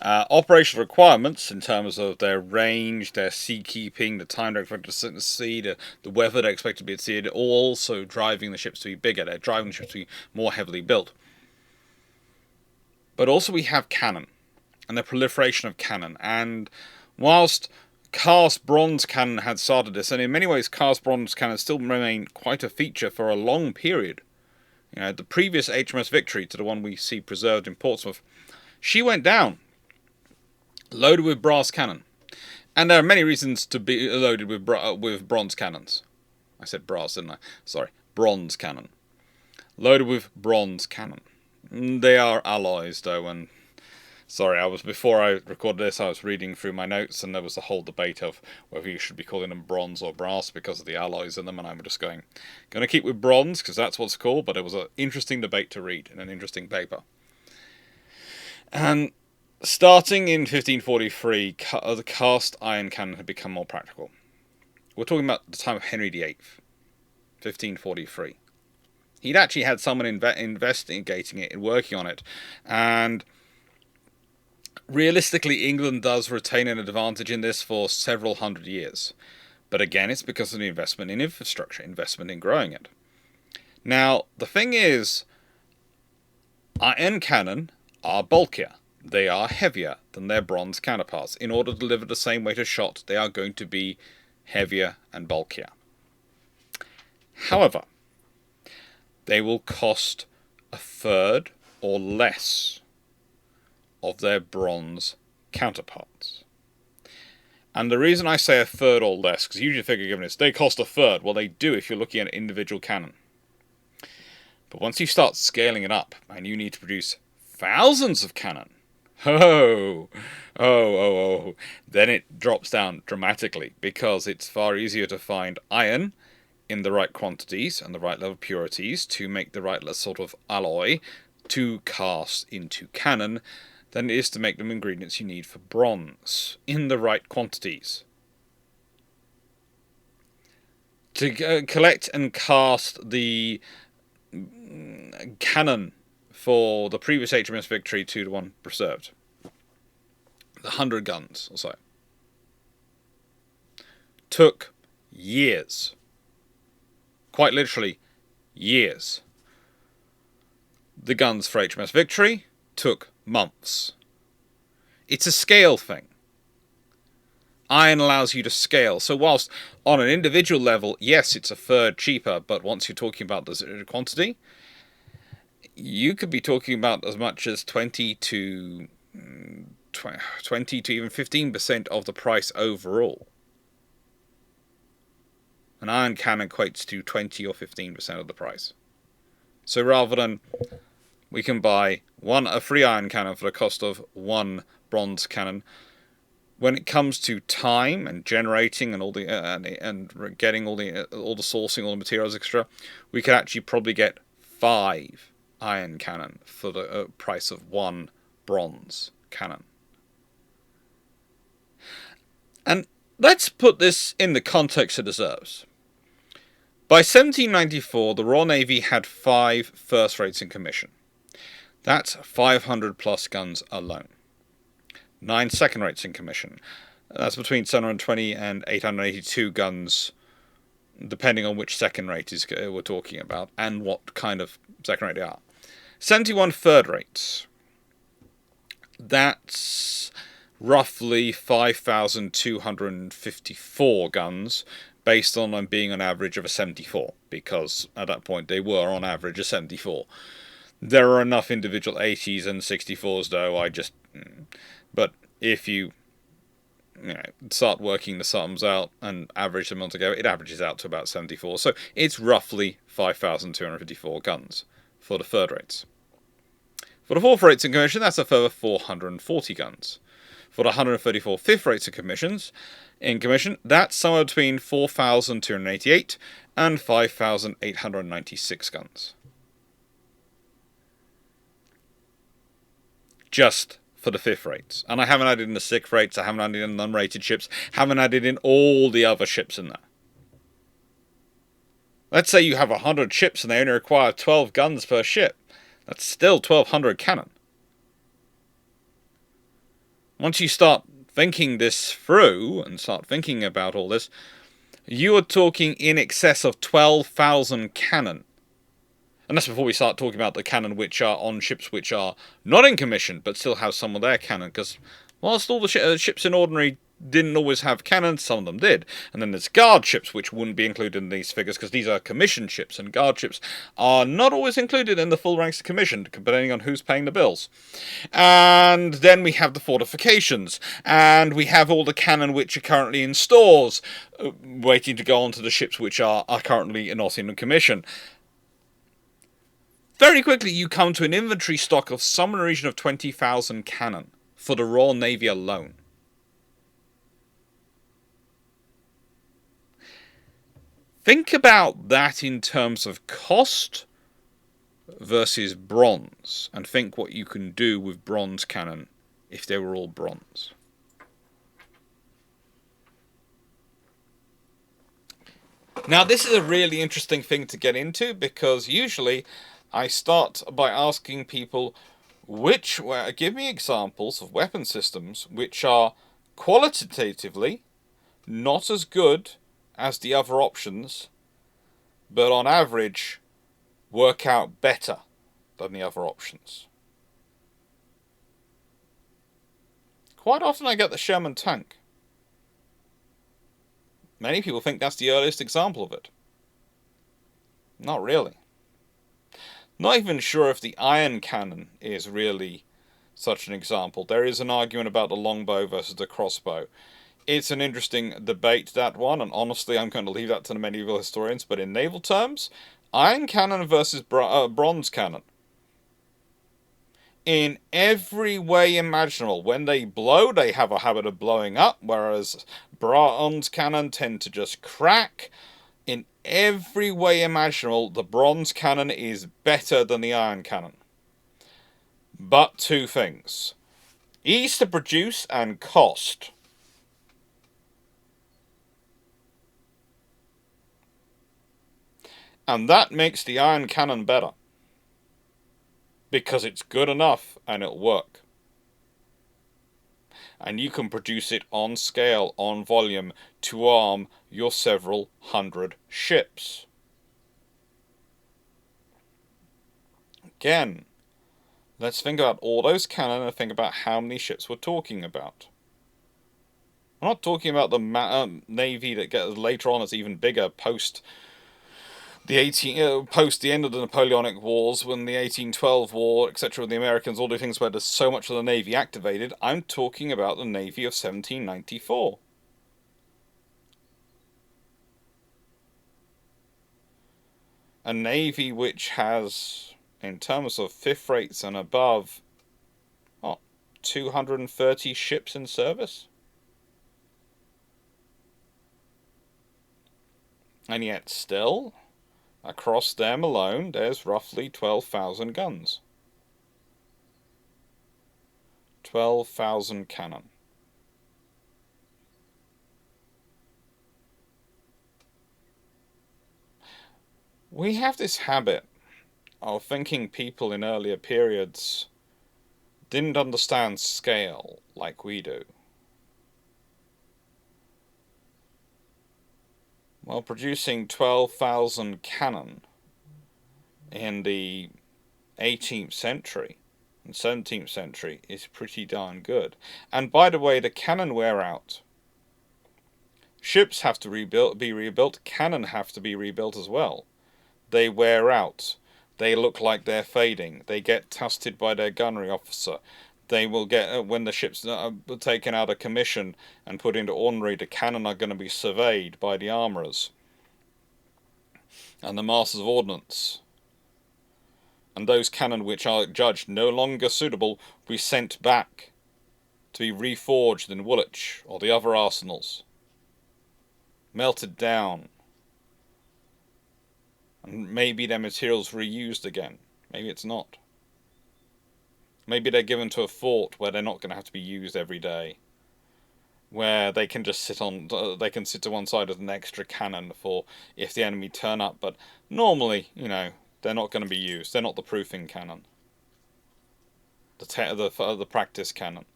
Operational requirements in terms of their range, their seakeeping, the time they're expected to sit in the sea, the weather they're expected to be at sea, are also driving the ships to be bigger. They're driving the ships to be more heavily built. But also we have cannon, and the proliferation of cannon. And whilst cast bronze cannon had started this, and in many ways cast bronze cannon still remain quite a feature for a long period. You know, the previous HMS Victory to the one we see preserved in Portsmouth, she went down, loaded with brass cannon. And there are many reasons to be loaded with bronze cannons. I said brass, didn't I? Sorry, bronze cannon. Loaded with bronze cannon. They are alloys, though, and Sorry, before I recorded this, I was reading through my notes, and there was a whole debate of whether you should be calling them bronze or brass because of the alloys in them, and I'm just going to keep with bronze because that's what's cool. But it was an interesting debate to read and an interesting paper. And starting in 1543, the cast iron cannon had become more practical. We're talking about the time of Henry VIII, 1543. He'd actually had someone investigating it and working on it, and realistically, England does retain an advantage in this for several hundred years. But again, it's because of the investment in infrastructure, investment in growing it. Now, the thing is, iron cannon are bulkier. They are heavier than their bronze counterparts. In order to deliver the same weight of shot, they are going to be heavier and bulkier. However, they will cost a third or less of their bronze counterparts. And the reason I say a third or less, because usually the figure given is they cost a third. Well, they do if you're looking at an individual cannon. But once you start scaling it up, and you need to produce thousands of cannon, then it drops down dramatically, because it's far easier to find iron in the right quantities and the right level of purities to make the right sort of alloy to cast into cannon than it is to make the ingredients you need for bronze in the right quantities. To collect and cast the cannon for the previous HMS Victory to the one preserved, 100 guns or so, took years. Quite literally, years. The guns for HMS Victory took months. It's a scale thing. Iron allows you to scale. So whilst on an individual level, yes, it's a third cheaper, but once you're talking about the quantity, you could be talking about as much as 20 to even 15% of the price overall. An iron cannon equates to 20 or 15% of the price. So rather than we can buy a free iron cannon for the cost of one bronze cannon, when it comes to time and generating and all the and getting all the sourcing, all the materials, etc., we could actually probably get 5 iron cannon for the price of one bronze cannon. And let's put this in the context it deserves. By 1794, the Royal Navy had 5 first rates in commission. That's 500 plus guns alone. 9 second rates in commission. That's between 720 and 882 guns, depending on which second rate we're talking about and what kind of second rate they are. 71 third rates. That's roughly 5,254 guns, based on them being an average of a 74, because at that point they were on average a 74. There are enough individual 80s and 64s though, but if you start working the sums out and average them all together, it averages out to about 74. So it's roughly 5,254 guns for the third rates. For the fourth rates in commission, that's a further 440 guns. For the 134 fifth rates in commission, that's somewhere between 4,288 and 5,896 guns. Just for the fifth rates. And I haven't added in the sixth rates, I haven't added in the unrated ships, haven't added in all the other ships in there. Let's say you have 100 ships and they only require 12 guns per ship. That's still 1,200 cannon. Once you start thinking this through and start thinking about all this, you are talking in excess of 12,000 cannon. And that's before we start talking about the cannon which are on ships which are not in commission but still have some of their cannon. Because whilst all the ships in ordinary didn't always have cannons, some of them did. And then there's guard ships which wouldn't be included in these figures because these are commissioned ships, and guard ships are not always included in the full ranks of commissioned, depending on who's paying the bills. And then we have the fortifications, and we have all the cannon which are currently in stores, waiting to go onto the ships which are currently not in commission. Very quickly you come to an inventory stock of somewhere in the region of 20,000 cannon for the Royal Navy alone. Think about that in terms of cost versus bronze, and think what you can do with bronze cannon if they were all bronze. Now, this is a really interesting thing to get into, because usually I start by asking people give me examples of weapon systems which are qualitatively not as good as the other options, but on average work out better than the other options. Quite often I get the Sherman tank. Many people think that's the earliest example of it. Not really. Not even sure if the iron cannon is really such an example. There is an argument about the longbow versus the crossbow. It's an interesting debate, that one, and honestly I'm going to leave that to the medieval historians, but in naval terms, iron cannon versus bronze cannon. In every way imaginable. When they blow, they have a habit of blowing up, whereas bronze cannon tend to just crack. In every way imaginable, the bronze cannon is better than the iron cannon. But two things. Ease to produce and cost. And that makes the iron cannon better. Because it's good enough and it'll work. And you can produce it on scale, on volume, to arm your several hundred ships. Again, let's think about all those cannon and think about how many ships we're talking about. I'm not talking about the navy that gets later on is even bigger post the end of the Napoleonic Wars, when the 1812 War, etc., with the Americans, all the things where there's so much of the Navy activated. I'm talking about the Navy of 1794. A Navy which has, in terms of fifth rates and above, 230 ships in service? And yet still, across them alone, there's roughly 12,000 guns. 12,000 cannon. We have this habit of thinking people in earlier periods didn't understand scale like we do. Well, producing 12,000 cannon in the 18th century and 17th century is pretty darn good. And by the way, the cannon wear out. Ships have to be rebuilt, cannon have to be rebuilt as well. They wear out. They look like they're fading. They get tusted by their gunnery officer. They will get, when the ships are taken out of commission and put into ordinary, the cannon are going to be surveyed by the armourers and the masters of ordnance. And those cannon which are judged no longer suitable will be sent back to be reforged in Woolwich or the other arsenals. Melted down. And maybe their materials reused again. Maybe it's not. Maybe they're given to a fort where they're not going to have to be used every day. Where they can just sit to one side as an extra cannon for if the enemy turn up. But normally, they're not going to be used. They're not the proofing cannon. The practice cannon.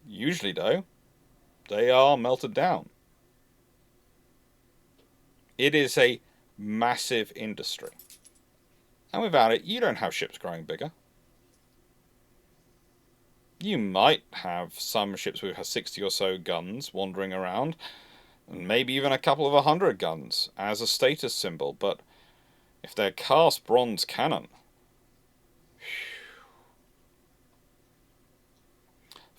Usually, though, they are melted down. It is a massive industry. And without it, you don't have ships growing bigger. You might have some ships which have 60 or so guns wandering around, and maybe even a couple of 100 guns as a status symbol, but if they're cast bronze cannon,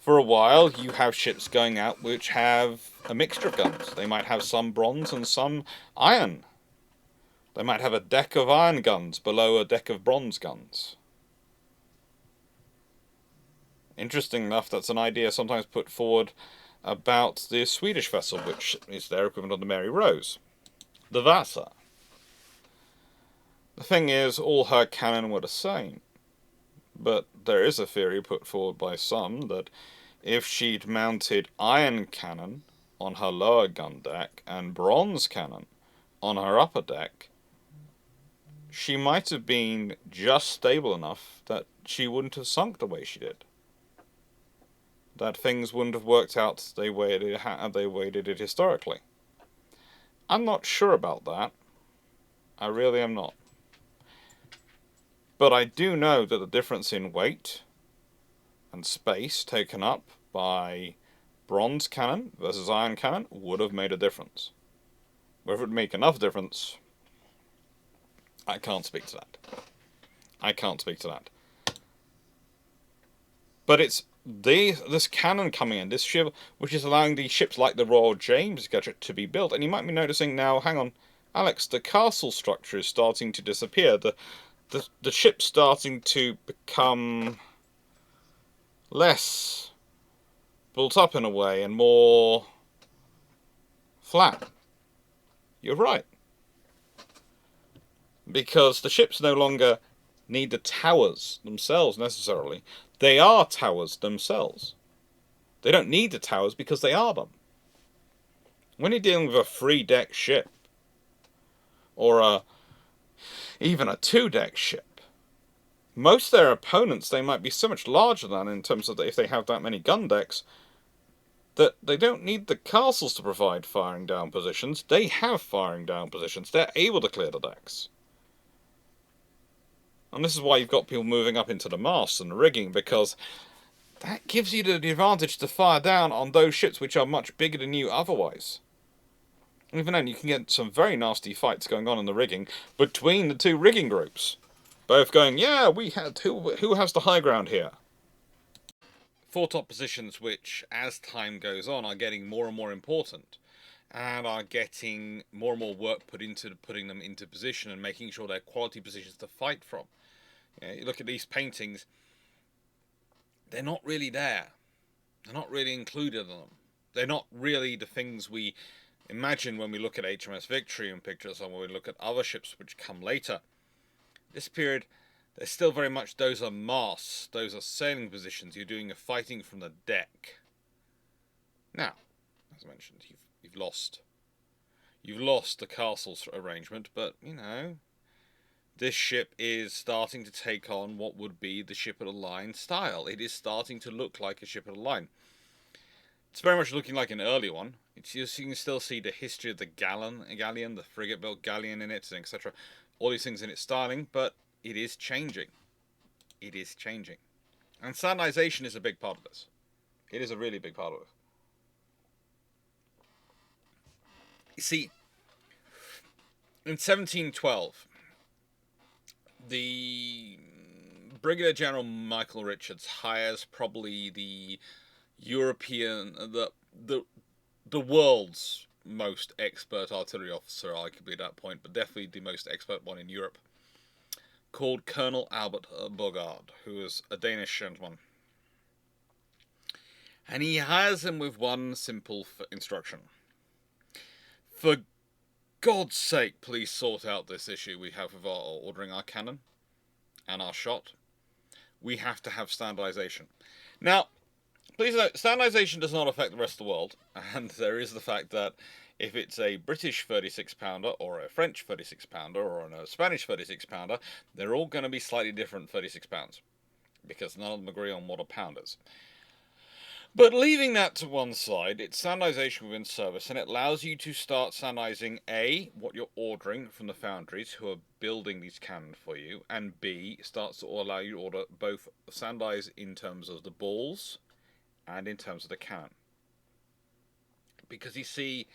for a while you have ships going out which have a mixture of guns. They might have some bronze and some iron. They might have a deck of iron guns below a deck of bronze guns. Interesting enough, that's an idea sometimes put forward about the Swedish vessel, which is their equivalent of the Mary Rose, the Vasa. The thing is, all her cannon were the same. But there is a theory put forward by some that if she'd mounted iron cannon on her lower gun deck and bronze cannon on her upper deck, she might have been just stable enough that she wouldn't have sunk the way she did. That things wouldn't have worked out the way they did historically. I'm not sure about that. I really am not. But I do know that the difference in weight and space taken up by bronze cannon versus iron cannon would have made a difference. Whether it would make enough difference, I can't speak to that. I can't speak to that. But it's this cannon coming in, this ship, which is allowing these ships like the Royal James to be built. And you might be noticing now, hang on, Alex, the castle structure is starting to disappear. The ship's starting to become less built up in a way and more flat. You're right. Because the ships no longer need the towers themselves necessarily. They are towers themselves. They don't need the towers because they are them. When you're dealing with a 3-deck ship, or even a 2-deck ship, most of their opponents, they might be so much larger than in terms of if they have that many gun decks, that they don't need the castles to provide firing down positions. They have firing down positions. They're able to clear the decks. And this is why you've got people moving up into the masts and the rigging, because that gives you the advantage to fire down on those ships which are much bigger than you otherwise. Even then, you can get some very nasty fights going on in the rigging between the two rigging groups. Both going, yeah, we had who has the high ground here? Foretop positions which, as time goes on, are getting more and more important, and are getting more and more work put into putting them into position and making sure they're quality positions to fight from. You look at these paintings, they're not really there. They're not really included in them. They're not really the things we imagine when we look at HMS Victory and pictures, and when we look at other ships which come later. This period, they're still very much, those are masts, those are sailing positions. You're doing a fighting from the deck. Now, as I mentioned, you've lost the castles arrangement, but you know, this ship is starting to take on what would be the ship of the line style. It is starting to look like a ship of the line. It's very much looking like an early one. You can still see the history of the galleon, the frigate-built galleon in it, etc. All these things in its styling, but it is changing. It is changing. And standardization is a big part of this. It is a really big part of it. You see, in 1712, the Brigadier General Michael Richards hires probably the European, the world's most expert artillery officer, arguably at that point, but definitely the most expert one in Europe, called Colonel Albert Bogard, who is a Danish gentleman. And he hires him with one simple instruction. For God's sake, please sort out this issue we have with ordering our cannon and our shot. We have to have standardization. Now, please note, standardization does not affect the rest of the world, and there is the fact that if it's a British 36-pounder, or a French 36-pounder, or a Spanish 36-pounder, they're all going to be slightly different 36 pounds, because none of them agree on what a pound is. But leaving that to one side, it's standardization within service, and it allows you to start standardizing A, what you're ordering from the foundries who are building these cannons for you, and B, starts to allow you to order both standardize in terms of the balls and in terms of the cannon. Because you see,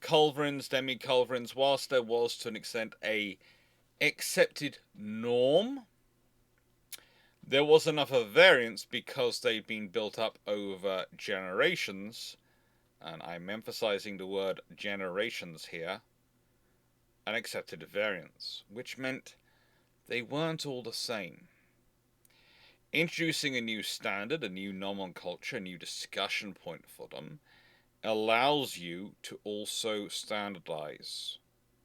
culverins, demi-culverins, whilst there was to an extent a accepted norm, there was enough of variance because they've been built up over generations, and I'm emphasizing the word generations here, an accepted variance, which meant they weren't all the same. Introducing a new standard, a new nomenclature, a new discussion point for them allows you to also standardize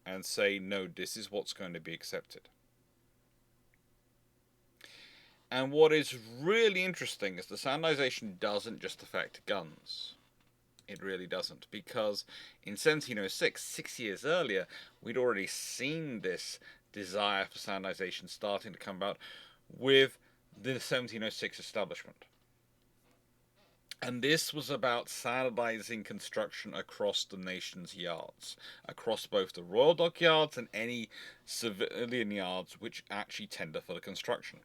and say, no, this is what's going to be accepted. And what is really interesting is the standardization doesn't just affect guns. It really doesn't, because in 1706, 6 years earlier, we'd already seen this desire for standardization starting to come about with the 1706 establishment. And this was about standardizing construction across the nation's yards, across both the royal dockyards and any civilian yards which actually tender for the construction.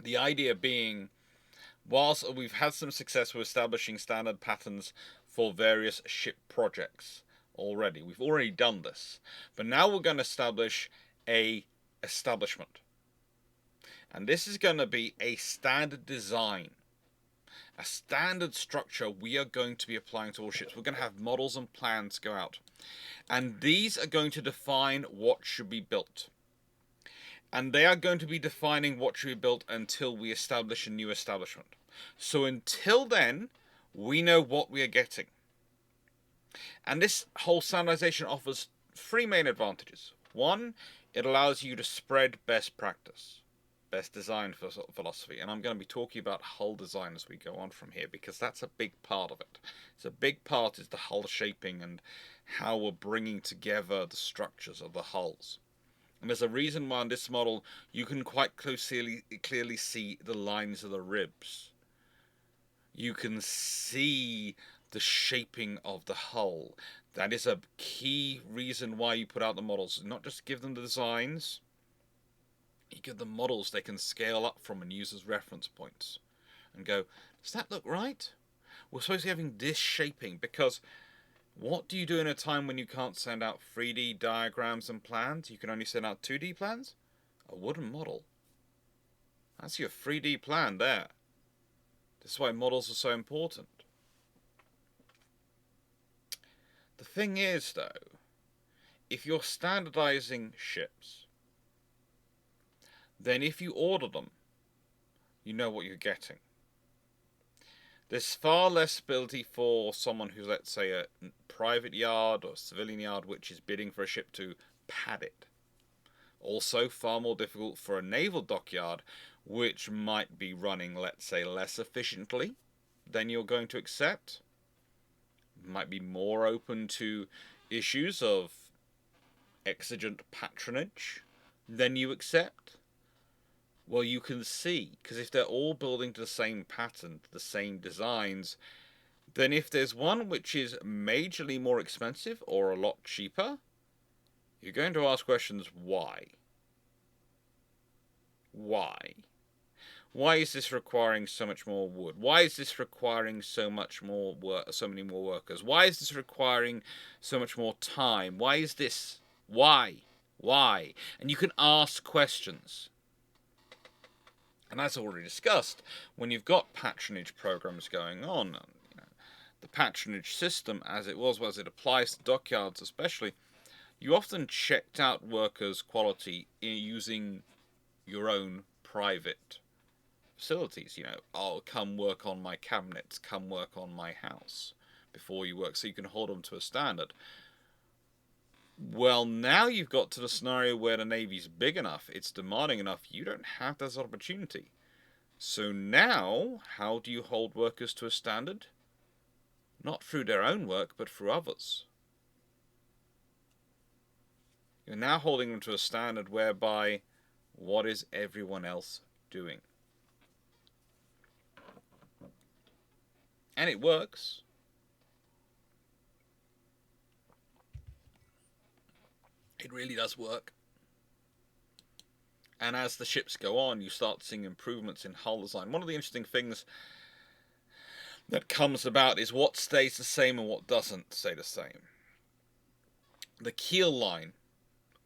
The idea being, whilst we've had some success with establishing standard patterns for various ship projects already, we've already done this, but now we're going to establish a establishment. And this is going to be a standard design, a standard structure we are going to be applying to all ships. We're going to have models and plans go out. And these are going to define what should be built. And they are going to be defining what should be built until we establish a new establishment. So until then, we know what we are getting. And this whole standardization offers three main advantages. One, it allows you to spread best practice, best design philosophy. And I'm going to be talking about hull design as we go on from here, because that's a big part of it. It's a big part is the hull shaping and how we're bringing together the structures of the hulls. And there's a reason why on this model you can quite clearly see the lines of the ribs. You can see the shaping of the hull. That is a key reason why you put out the models. Not just give them the designs, you give them models they can scale up from and use as reference points. And go, does that look right? We're supposed to be having this shaping, because what do you do in a time when you can't send out 3D diagrams and plans? You can only send out 2D plans? A wooden model. That's your 3D plan there. This is why models are so important. The thing is, though, if you're standardizing ships, then if you order them, you know what you're getting. There's far less ability for someone who's, let's say, a private yard or civilian yard which is bidding for a ship to pad it. Also, far more difficult for a naval dockyard which might be running, let's say, less efficiently than you're going to accept. Might be more open to issues of exigent patronage than you accept. Well, you can see, because if they're all building to the same pattern, the same designs, then if there's one which is majorly more expensive or a lot cheaper, you're going to ask questions, why? Why? Why is this requiring so much more wood? Why is this requiring so much more work, so many more workers? Why is this requiring so much more time? Why is this? Why? Why? And you can ask questions. And as already discussed, when you've got patronage programs going on, the patronage system as it was, as it applies to dockyards especially, you often checked out workers' quality using your own private facilities. Oh, come work on my cabinets, come work on my house before you work, so you can hold them to a standard. Well, now you've got to the scenario where the Navy's big enough, it's demanding enough, you don't have that opportunity. So now, how do you hold workers to a standard? Not through their own work, but through others. You're now holding them to a standard whereby, what is everyone else doing? And it works. It really does work. And as the ships go on, you start seeing improvements in hull design. One of the interesting things that comes about is what stays the same and what doesn't stay the same. The keel line,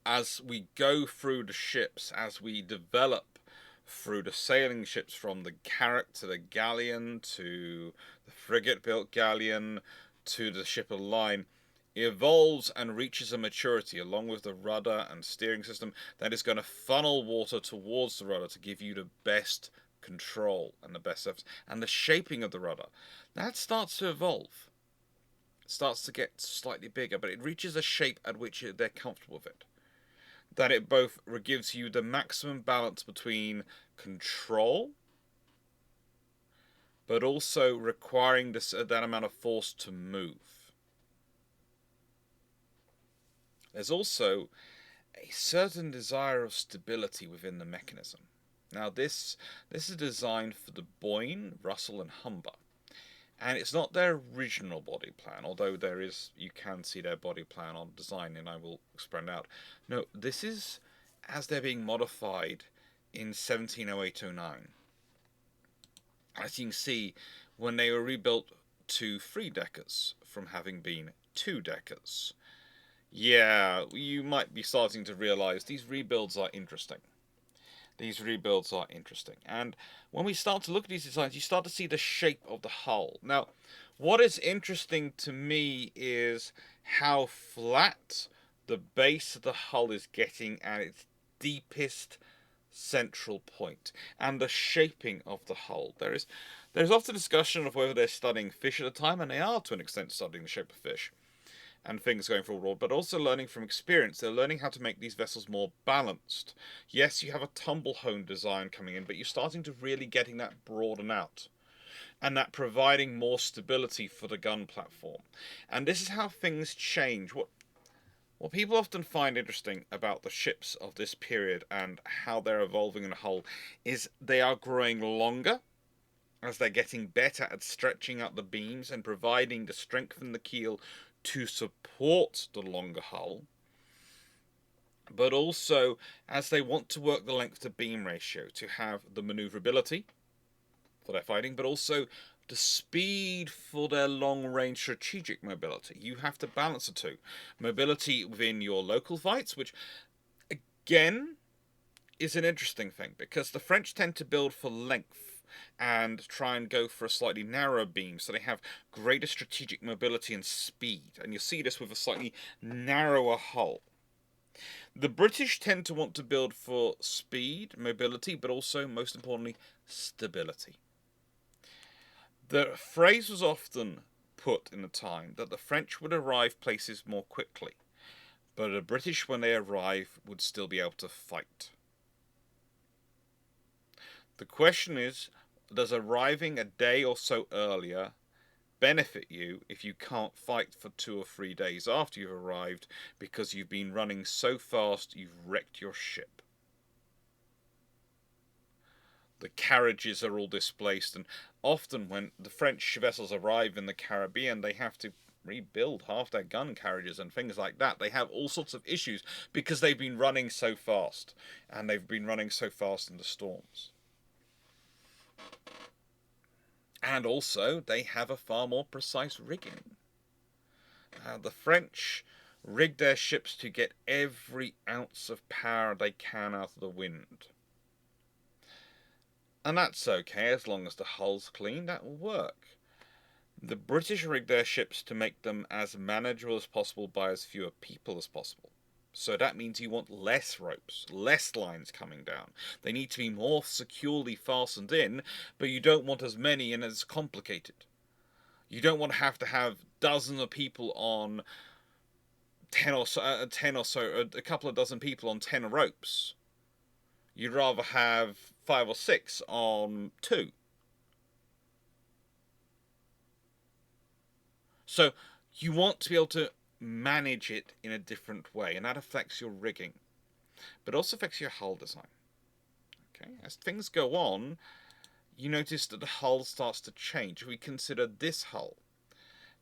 as we go through the ships, as we develop through the sailing ships from the carrack to the galleon to the frigate-built galleon to the ship of the line, evolves and reaches a maturity along with the rudder and steering system that is going to funnel water towards the rudder to give you the best control and the best surface. And the shaping of the rudder, that starts to evolve. It starts to get slightly bigger, but it reaches a shape at which they're comfortable with it. That it both gives you the maximum balance between control, but also requiring that amount of force to move. There's also a certain desire of stability within the mechanism. Now this is designed for the Boyne, Russell and Humber. And it's not their original body plan, although you can see their body plan on design, and I will explain out. No, this is as they're being modified in 1708-09. As you can see, when they were rebuilt to 3-deckers from having been 2-deckers. Yeah, you might be starting to realise these rebuilds are interesting. And when we start to look at these designs, you start to see the shape of the hull. Now, what is interesting to me is how flat the base of the hull is getting at its deepest central point, and the shaping of the hull. There's often discussion of whether they're studying fish at the time, and they are to an extent studying the shape of fish and things going forward, but also learning from experience. They're learning how to make these vessels more balanced. Yes, you have a tumble-hone design coming in, but you're starting to really getting that broaden out, and that providing more stability for the gun platform. And this is how things change. What people often find interesting about the ships of this period and how they're evolving in a whole is they are growing longer as they're getting better at stretching out the beams and providing the strength in the keel to support the longer hull, but also as they want to work the length to beam ratio to have the maneuverability for their fighting, but also the speed for their long-range strategic mobility. You have to balance the two. Mobility within your local fights, which, again, is an interesting thing, because the French tend to build for length and try and go for a slightly narrower beam, so they have greater strategic mobility and speed. And you'll see this with a slightly narrower hull. The British tend to want to build for speed, mobility, but also, most importantly, stability. The phrase was often put in the time that the French would arrive places more quickly, but the British, when they arrive, would still be able to fight. The question is, does arriving a day or so earlier benefit you if you can't fight for 2 or 3 days after you've arrived because you've been running so fast you've wrecked your ship? The carriages are all displaced, and often when the French vessels arrive in the Caribbean, they have to rebuild half their gun carriages and things like that. They have all sorts of issues because they've been running so fast, and they've been running so fast in the storms. And also, they have a far more precise rigging. The French rig their ships to get every ounce of power they can out of the wind. And that's okay, as long as the hull's clean, that will work. The British rig their ships to make them as manageable as possible by as fewer people as possible. So that means you want less ropes, less lines coming down. They need to be more securely fastened in, but you don't want as many and as complicated. You don't want to have dozens of people on 10 or so, a couple of dozen people on 10 ropes. You'd rather have 5 or 6 on 2. So you want to be able to manage it in a different way, and that affects your rigging, but also affects your hull design. Okay, as things go on, you notice that the hull starts to change. We consider this hull.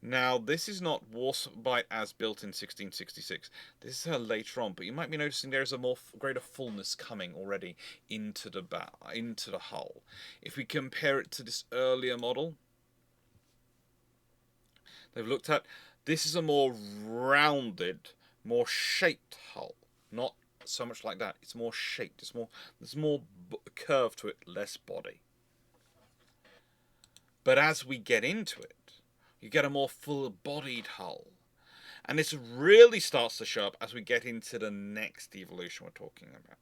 Now, this is not Warspite as built in 1666. This is her later on, but you might be noticing there's a greater fullness coming already into the hull. If we compare it to this earlier model, they've looked at, this is a more rounded, more shaped hull. Not so much like that. It's more shaped. There's more curve to it, less body. But as we get into it, you get a more full-bodied hull. And this really starts to show up as we get into the next evolution we're talking about.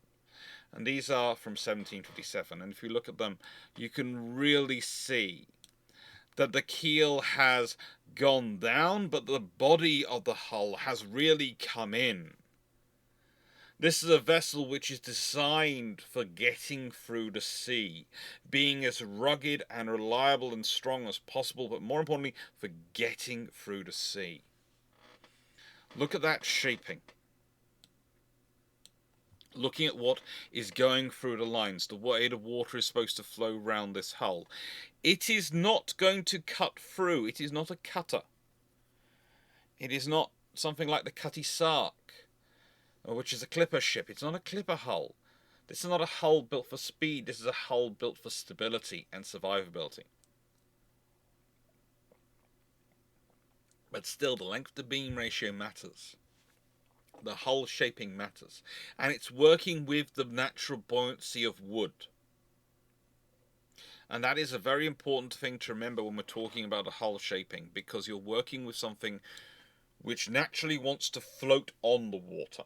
And these are from 1757. And if you look at them, you can really see that the keel has gone down, but the body of the hull has really come in. This is a vessel which is designed for getting through the sea, being as rugged and reliable and strong as possible, but more importantly, for getting through the sea. Look at that shaping. Looking at what is going through the lines, the way the water is supposed to flow round this hull. It is not going to cut through. It is not a cutter. It is not something like the Cutty Sark, which is a clipper ship. It's not a clipper hull. This is not a hull built for speed. This is a hull built for stability and survivability. But still, the length to beam ratio matters. The hull shaping matters. And it's working with the natural buoyancy of wood. And that is a very important thing to remember when we're talking about a hull shaping, because you're working with something which naturally wants to float on the water.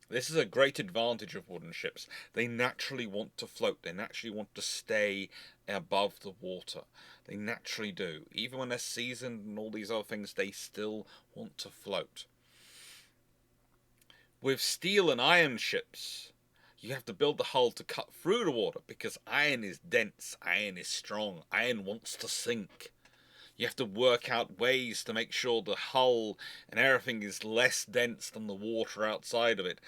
This is a great advantage of wooden ships. They naturally want to float. They naturally want to stay above the water. They naturally do. Even when they're seasoned and all these other things, they still want to float. With steel and iron ships, you have to build the hull to cut through the water, because iron is dense, iron is strong, iron wants to sink. You have to work out ways to make sure the hull and everything is less dense than the water outside of it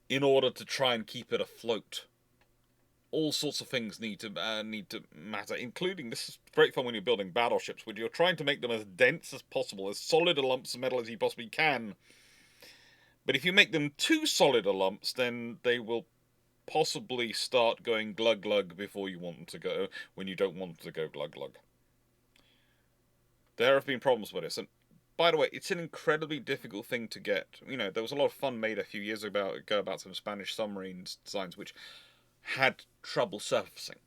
in order to try and keep it afloat. All sorts of things need to matter, including, this is great fun when you're building battleships, where you're trying to make them as dense as possible, as solid a lumps of metal as you possibly can. But if you make them too solid a lumps, then they will possibly start going glug glug before you want them to go, when you don't want them to go glug glug. There have been problems with this, and by the way, it's an incredibly difficult thing to get. There was a lot of fun made a few years ago about some Spanish submarine designs which had trouble surfacing.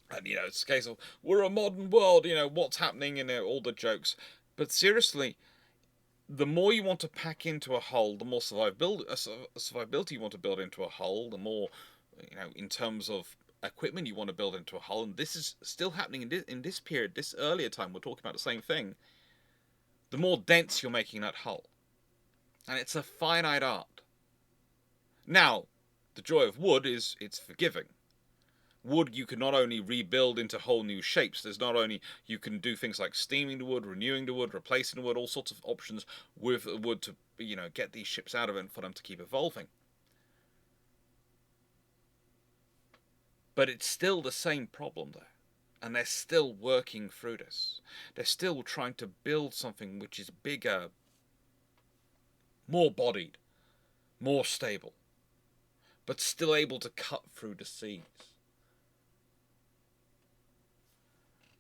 And, it's a case of, we're a modern world, what's happening, all the jokes. But seriously, the more you want to pack into a hull, the more survivability you want to build into a hull, the more, in terms of equipment you want to build into a hull. And this is still happening in this period, this earlier time, we're talking about the same thing. The more dense you're making that hull. And it's a finite art. Now, the joy of wood is it's forgiving. Wood you can not only rebuild into whole new shapes, you can do things like steaming the wood, renewing the wood, replacing the wood, all sorts of options with wood to, get these ships out of it and for them to keep evolving. But it's still the same problem there. And they're still working through this. They're still trying to build something which is bigger, more bodied, more stable, but still able to cut through the seas.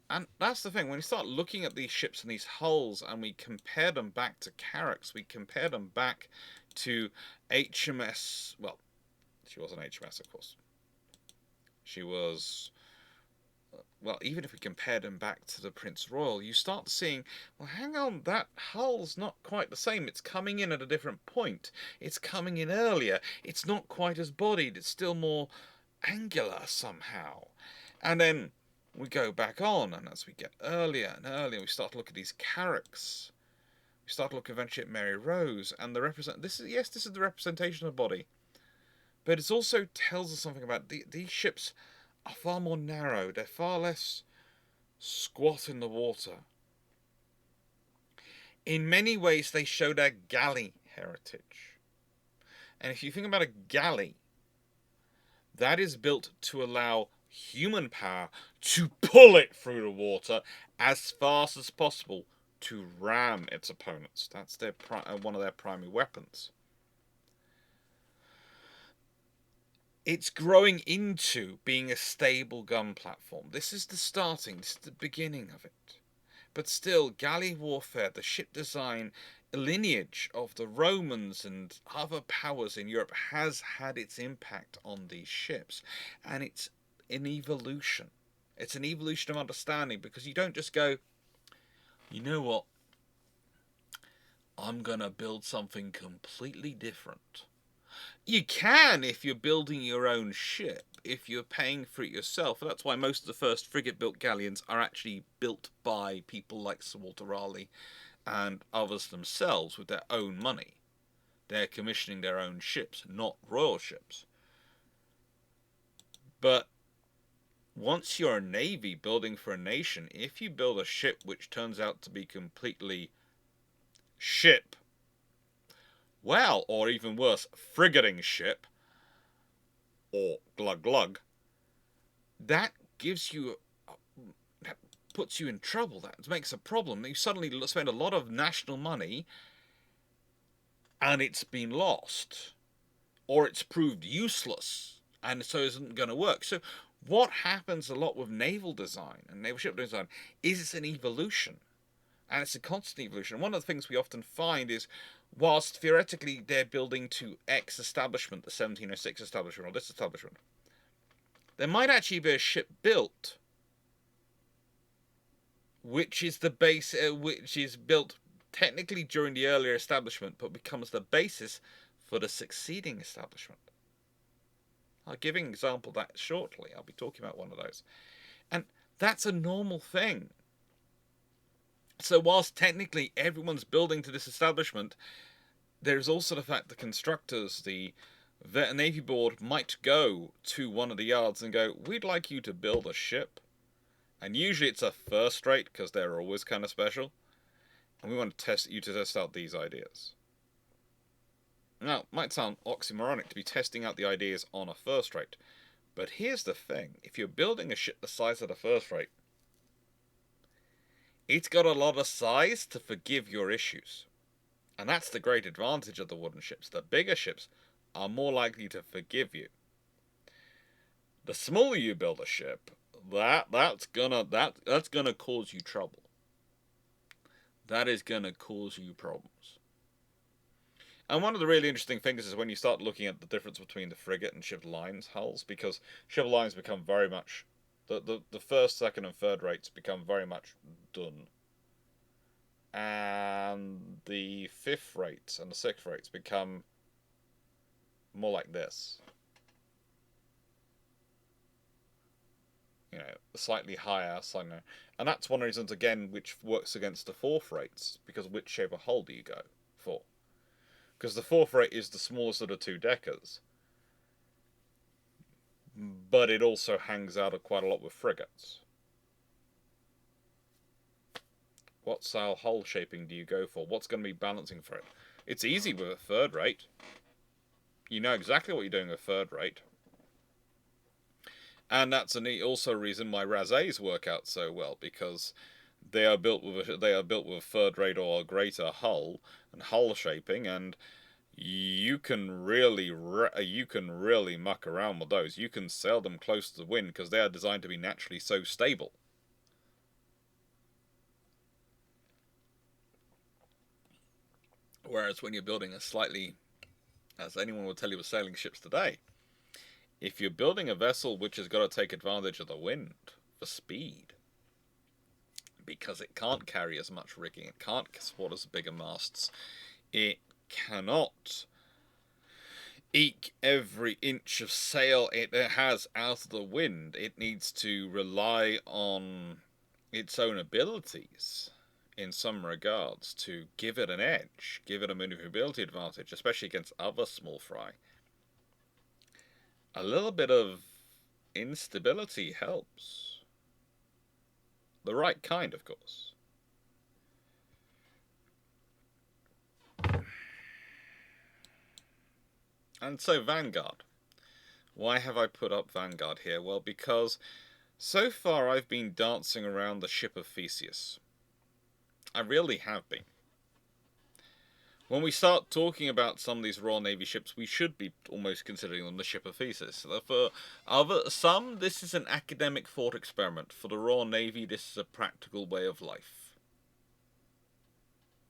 And that's the thing, when we start looking at these ships and these hulls and we compare them back to Clarke's, we compare them back to HMS, well, she wasn't HMS, of course. She was... Well, even if we compare them back to the Prince Royal, you start seeing, well, hang on, that hull's not quite the same. It's coming in at a different point. It's coming in earlier. It's not quite as bodied. It's still more angular somehow. And then we go back on, and as we get earlier and earlier, we start to look at these Carracks. We start to look eventually at Mary Rose, and this is the representation of the body. But it also tells us something about these ships are far more narrow. They're far less squat in the water. In many ways, they show their galley heritage. And if you think about a galley, that is built to allow human power to pull it through the water as fast as possible to ram its opponents. That's one of their primary weapons. It's growing into being a stable gun platform. This is the beginning of it. But still, galley warfare, the ship design lineage of the Romans and other powers in Europe has had its impact on these ships. And it's an evolution. It's an evolution of understanding, because you don't just go, you know what, I'm going to build something completely different. You can if you're building your own ship, if you're paying for it yourself. And that's why most of the first frigate-built galleons are actually built by people like Sir Walter Raleigh and others themselves with their own money. They're commissioning their own ships, not royal ships. But once you're a navy building for a nation, if you build a ship which turns out to be completely ship, well, or even worse, frigating ship, or glug glug, that gives you, that puts you in trouble. That makes a problem. You suddenly spend a lot of national money, and it's been lost, or it's proved useless, and so isn't going to work. So what happens a lot with naval design and naval ship design is it's an evolution. And it's a constant evolution. One of the things we often find is, whilst theoretically they're building to X establishment, the 1706 establishment or this establishment, there might actually be a ship built which is the base, which is built technically during the earlier establishment, but becomes the basis for the succeeding establishment. I'll give an example of that shortly. I'll be talking about one of those. And that's a normal thing. So whilst technically everyone's building to this establishment, there's also the fact the constructors, the Navy Board, might go to one of the yards and go, we'd like you to build a ship. And usually it's a first rate, because they're always kind of special. And we want to test you to test out these ideas. Now, it might sound oxymoronic to be testing out the ideas on a first rate. But here's the thing. If you're building a ship the size of the first rate, it's got a lot of size to forgive your issues. And that's the great advantage of the wooden ships. The bigger ships are more likely to forgive you. The smaller you build a ship, that's gonna cause you trouble. That is gonna cause you problems. And one of the really interesting things is when you start looking at the difference between the frigate and ship lines hulls, because ship lines become very much the first, second, and third rates become very much done. And the fifth rates and the sixth rates become more like this. You know, slightly higher, slightly lower. And that's one of the reasons, again, which works against the fourth rates, because which shape of hull do you go for? Because the fourth rate is the smallest of the two deckers, but it also hangs out quite a lot with frigates. What style hull shaping do you go for? What's going to be balancing for it? It's easy with a third rate. You know exactly what you're doing with third rate. And that's also a reason why Razés work out so well, because they are built with a third rate or a greater hull and hull shaping, and you can really muck around with those. You can sail them close to the wind because they are designed to be naturally so stable. Whereas when you're building a slightly, as anyone will tell you with sailing ships today, if you're building a vessel which has got to take advantage of the wind for speed, because it can't carry as much rigging, it can't support as bigger masts, it cannot eke every inch of sail it has out of the wind. It needs to rely on its own abilities in some regards to give it an edge, give it a maneuverability advantage, especially against other small fry. A little bit of instability helps. The right kind, of course. And so Vanguard. Why have I put up Vanguard here? Well, because so far I've been dancing around the ship of Theseus. I really have been. When we start talking about some of these Royal Navy ships, we should be almost considering them the ship of Theseus. For some, this is an academic thought experiment. For the Royal Navy, this is a practical way of life.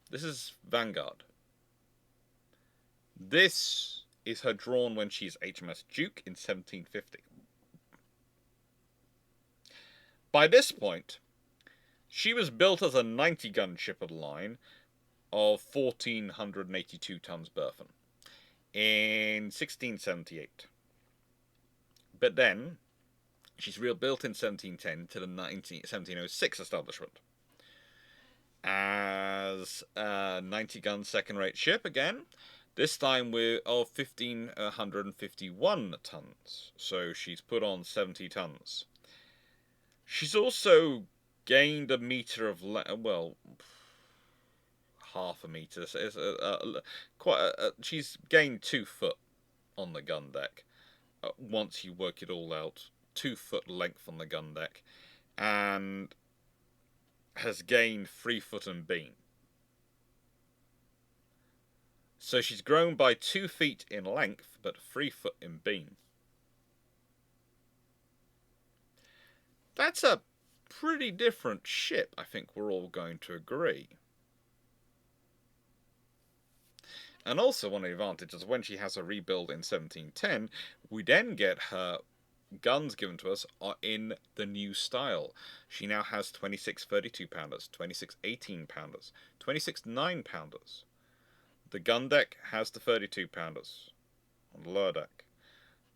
This is Vanguard. This is her drawn when she's HMS Duke in 1750. By this point, she was built as a 90-gun ship of the line, of 1,482 tons Berthen in 1678. But then, she's rebuilt in 1710 to the 1706 establishment as a 90-gun second-rate ship again, this time of 1,551 tons. So she's put on 70 tons. She's also gained a meter of half a meter. So it's she's gained 2 foot on the gun deck. Once you work it all out, 2 foot length on the gun deck, and has gained 3 foot and beam. So she's grown by 2 feet in length, but 3 foot in beam. That's a pretty different ship, I think we're all going to agree. And also one of the advantages, when she has a rebuild in 1710, we then get her guns given to us are in the new style. She now has 26 32-pounders, 26 18-pounders, 26 9-pounders. The gun deck has the 32-pounders on the lower deck.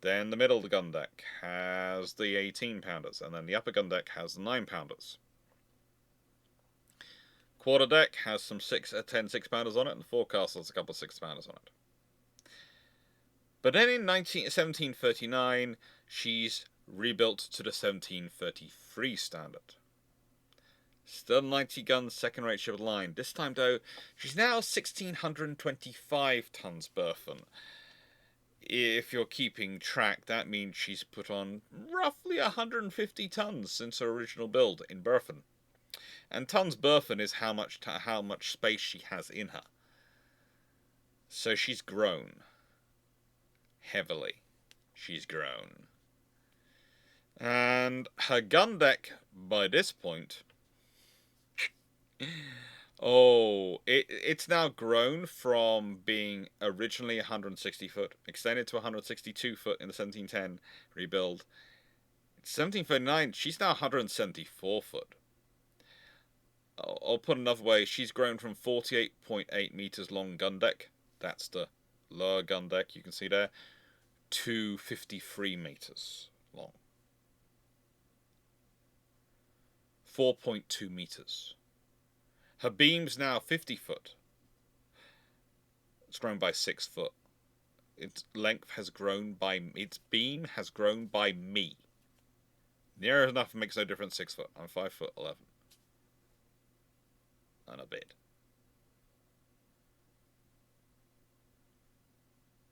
Then the middle of the gun deck has the 18-pounders, and then the upper gun deck has the 9-pounders. Quarter deck has some 10 6-pounders on it, and the forecastle has a couple of 6-pounders on it. But then in 1739, she's rebuilt to the 1733 standard. Still 90-gun second-rate ship of the line. This time, though, she's now 1,625 tons Berthen. If you're keeping track, that means she's put on roughly 150 tons since her original build in Berthen. And tons Berthen is how much space she has in her. So she's grown. Heavily. She's grown. And her gun deck, by this point... it's now grown from being originally 160 foot, extended to 162 foot in the 1710 rebuild. In 1739, she's now 174 foot. I'll put another way, she's grown from 48.8 meters long gun deck, that's the lower gun deck you can see there, to 53 meters long. 4.2 meters. Her beam's now 50 foot. It's grown by 6 foot. Its length has grown by... its beam has grown by me. Near enough makes no difference, 6 foot. I'm 5 foot 11. And a bit.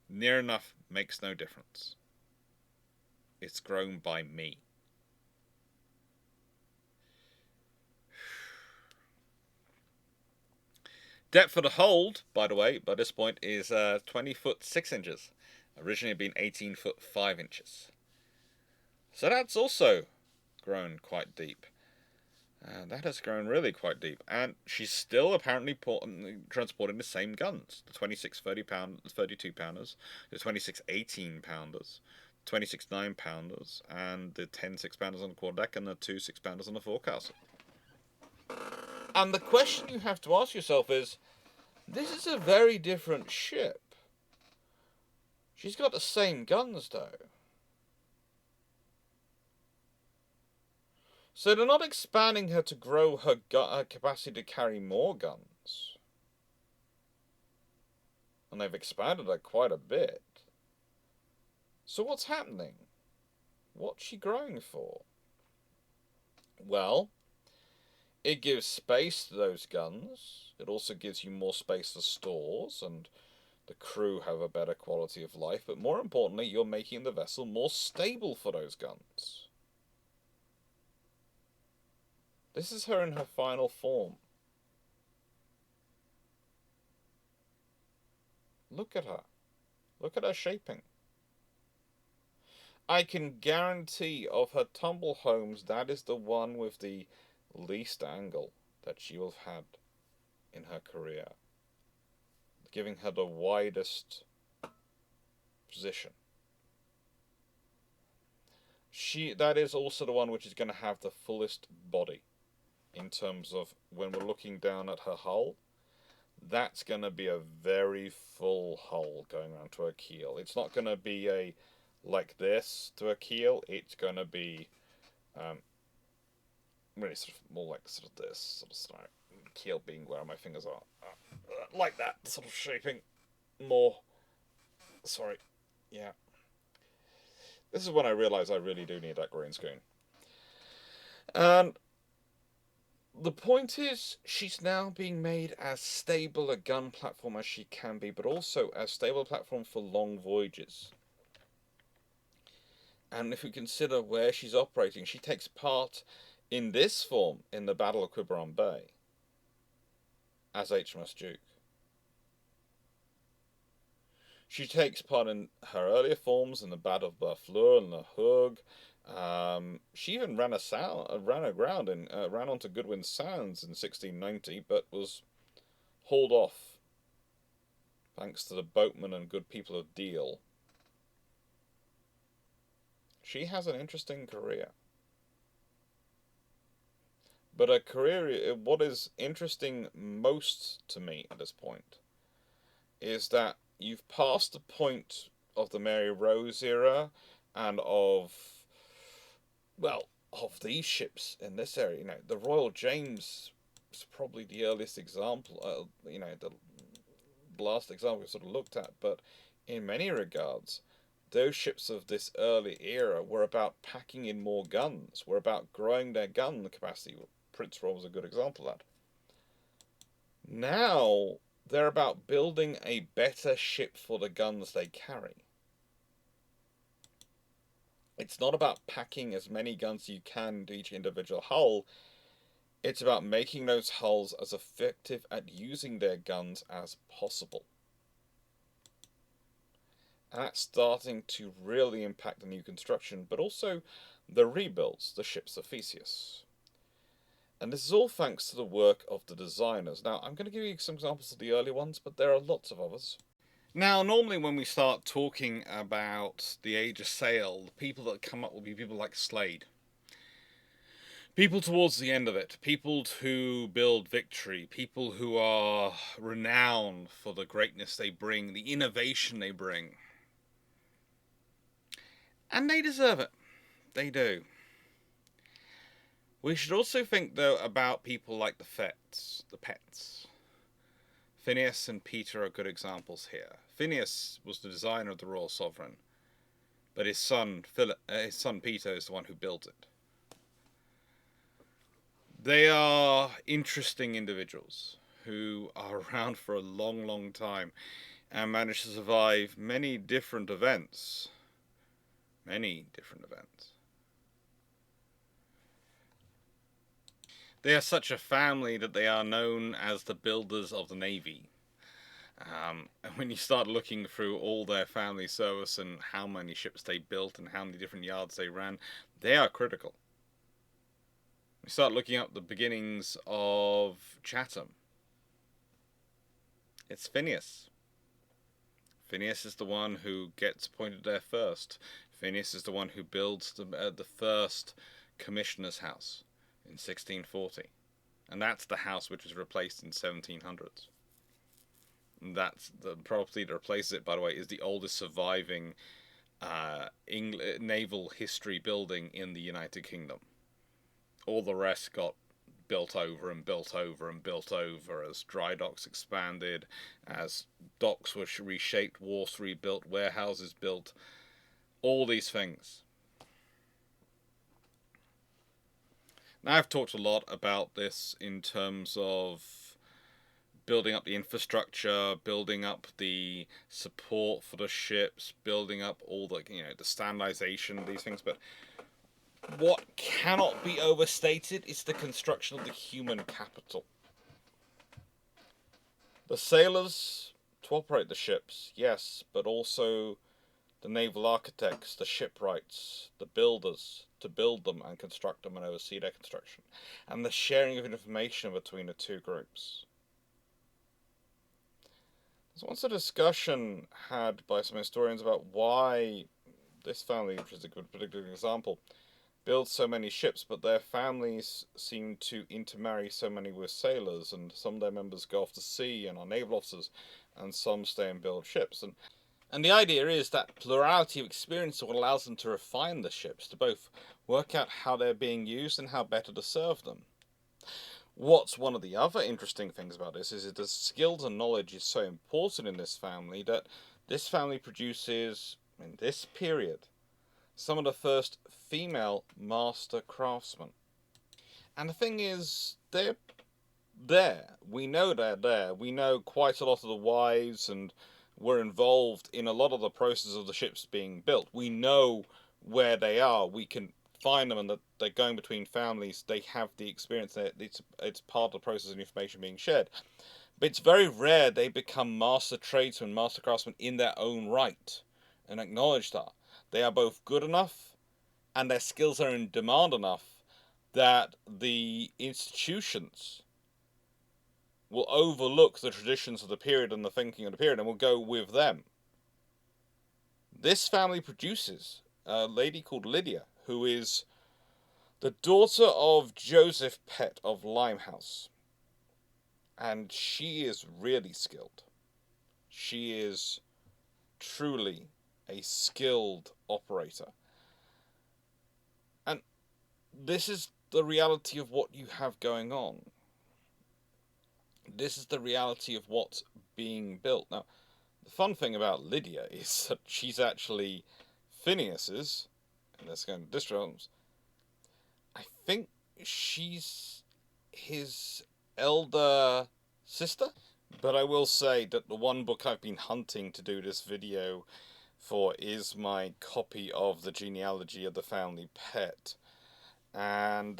Near enough makes no difference. It's grown by me. Depth of the hold, by the way, by this point, is 20 foot 6 inches. Originally been 18 foot 5 inches. So that's also grown quite deep. That has grown really quite deep. And she's still apparently transporting the same guns. The 26 32-pounders, the 26 18-pounders, 26 9-pounders, and the 10 6-pounders on the quarter deck, and the 2 6-pounders on the forecastle. And the question you have to ask yourself is, this is a very different ship. She's got the same guns, though. So they're not expanding her to grow her capacity to carry more guns. And they've expanded her quite a bit. So what's happening? What's she growing for? Well, it gives space to those guns. It also gives you more space for stores, and the crew have a better quality of life. But more importantly, you're making the vessel more stable for those guns. This is her in her final form. Look at her. Look at her shaping. I can guarantee of her tumble homes, that is the one with the least angle that she will have had in her career, giving her the widest position. That is also the one which is going to have the fullest body in terms of when we're looking down at her hull. that's going to be a very full hull going around to a keel. It's not going to be a like this to a keel. It's going to be really sort of more like sort of this sort of style. Keel being where my fingers are, like that sort of shaping. More. Sorry. Yeah. This is when I realise I really do need that green screen. And the point is, she's now being made as stable a gun platform as she can be, but also as stable a platform for long voyages. And if we consider where she's operating, she takes part in this form in the Battle of Quiberon Bay as HMS Duke. She takes part in her earlier forms in the Battle of Barfleur and the Hogue. She even ran aground and ran onto Goodwin Sands in 1690, but was hauled off thanks to the boatmen and good people of Deal. She has an interesting career. But a career, what is interesting most to me at this point is that you've passed the point of the Mary Rose era and of, well, of these ships in this area. You know, the Royal James is probably the earliest example, the last example we sort of looked at, but in many regards, those ships of this early era were about packing in more guns, were about growing their gun capacity. Prince Royal was a good example of that. Now, they're about building a better ship for the guns they carry. It's not about packing as many guns as you can into each individual hull. It's about making those hulls as effective at using their guns as possible. And that's starting to really impact the new construction, but also the rebuilds, the ships of Theseus. And this is all thanks to the work of the designers. Now, I'm going to give you some examples of the early ones, but there are lots of others. Now, normally when we start talking about the Age of Sail, the people that come up will be people like Slade. People towards the end of it, people who build victory, people who are renowned for the greatness they bring, the innovation they bring. And they deserve it. They do. We should also think, though, about people like the Petts. Phineas and Peter are good examples here. Phineas was the designer of the Royal Sovereign, but his son Peter is the one who built it. They are interesting individuals who are around for a long, long time and managed to survive many different events. Many different events. They are such a family that they are known as the builders of the Navy. And when you start looking through all their family service and how many ships they built and how many different yards they ran, they are critical. You start looking up the beginnings of Chatham. It's Phineas. Phineas is the one who gets appointed there first. Phineas is the one who builds the first commissioner's house in 1640. And that's the house which was replaced in 1700s. That's the property that replaces it, by the way, is the oldest surviving naval history building in the United Kingdom. All the rest got built over and built over and built over as dry docks expanded, as docks were reshaped, wharfs rebuilt, warehouses built, all these things. Now, I've talked a lot about this in terms of building up the infrastructure, building up the support for the ships, building up all the, the standardization of these things, but what cannot be overstated is the construction of the human capital. The sailors to operate the ships, yes, but also the naval architects, the shipwrights, the builders to build them and construct them and oversee their construction, and the sharing of information between the two groups. There's once a discussion had by some historians about why this family, which is a good particular example, build so many ships, but their families seem to intermarry so many with sailors, and some of their members go off to sea and are naval officers, and some stay and build ships. And the idea is that plurality of experience is what allows them to refine the ships, to both work out how they're being used and how better to serve them. What's one of the other interesting things about this is that the skills and knowledge is so important in this family that this family produces, in this period, some of the first female master craftsmen. And the thing is, they're there. We know they're there. We know quite a lot of the wives and were involved in a lot of the process of the ships being built. We know where they are. We can find them, and that they're going between families. They have the experience. It's part of the process of information being shared. But it's very rare they become master tradesmen, master craftsmen in their own right, and acknowledge that. They are both good enough and their skills are in demand enough that the institutions will overlook the traditions of the period and the thinking of the period and will go with them. This family produces a lady called Lydia, who is the daughter of Joseph Pett of Limehouse. And she is really skilled. She is truly a skilled operator. And this is the reality of what you have going on. This is the reality of what's being built. Now, the fun thing about Lydia is that she's actually Phineas's, and let's go into Distroms, I think she's his elder sister. But I will say that the one book I've been hunting to do this video for is my copy of the genealogy of the family Pett. And,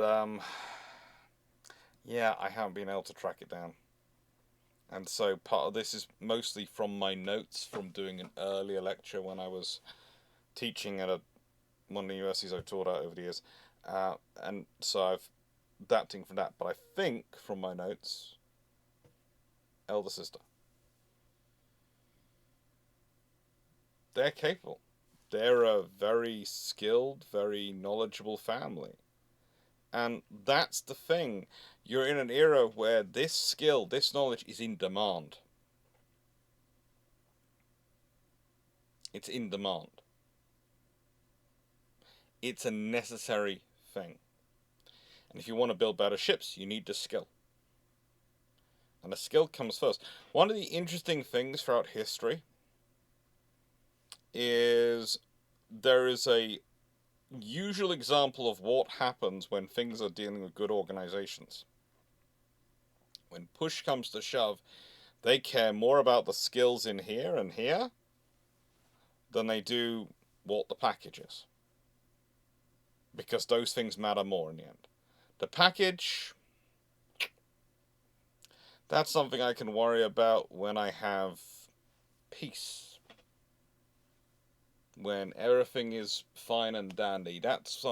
yeah, I haven't been able to track it down. And so part of this is mostly from my notes from doing an earlier lecture when I was teaching at one of the universities I've taught at over the years. And so I've adapting from that. But I think from my notes, elder sister. They're capable. They're a very skilled, very knowledgeable family. And that's the thing. You're in an era where this skill, this knowledge is in demand. It's in demand. It's a necessary thing. And if you want to build better ships, you need the skill. And the skill comes first. One of the interesting things throughout history is there is a usual example of what happens when things are dealing with good organizations. When push comes to shove, they care more about the skills in here and here than they do what the package is. Because those things matter more in the end. The package, that's something I can worry about when I have peace. When everything is fine and dandy. That's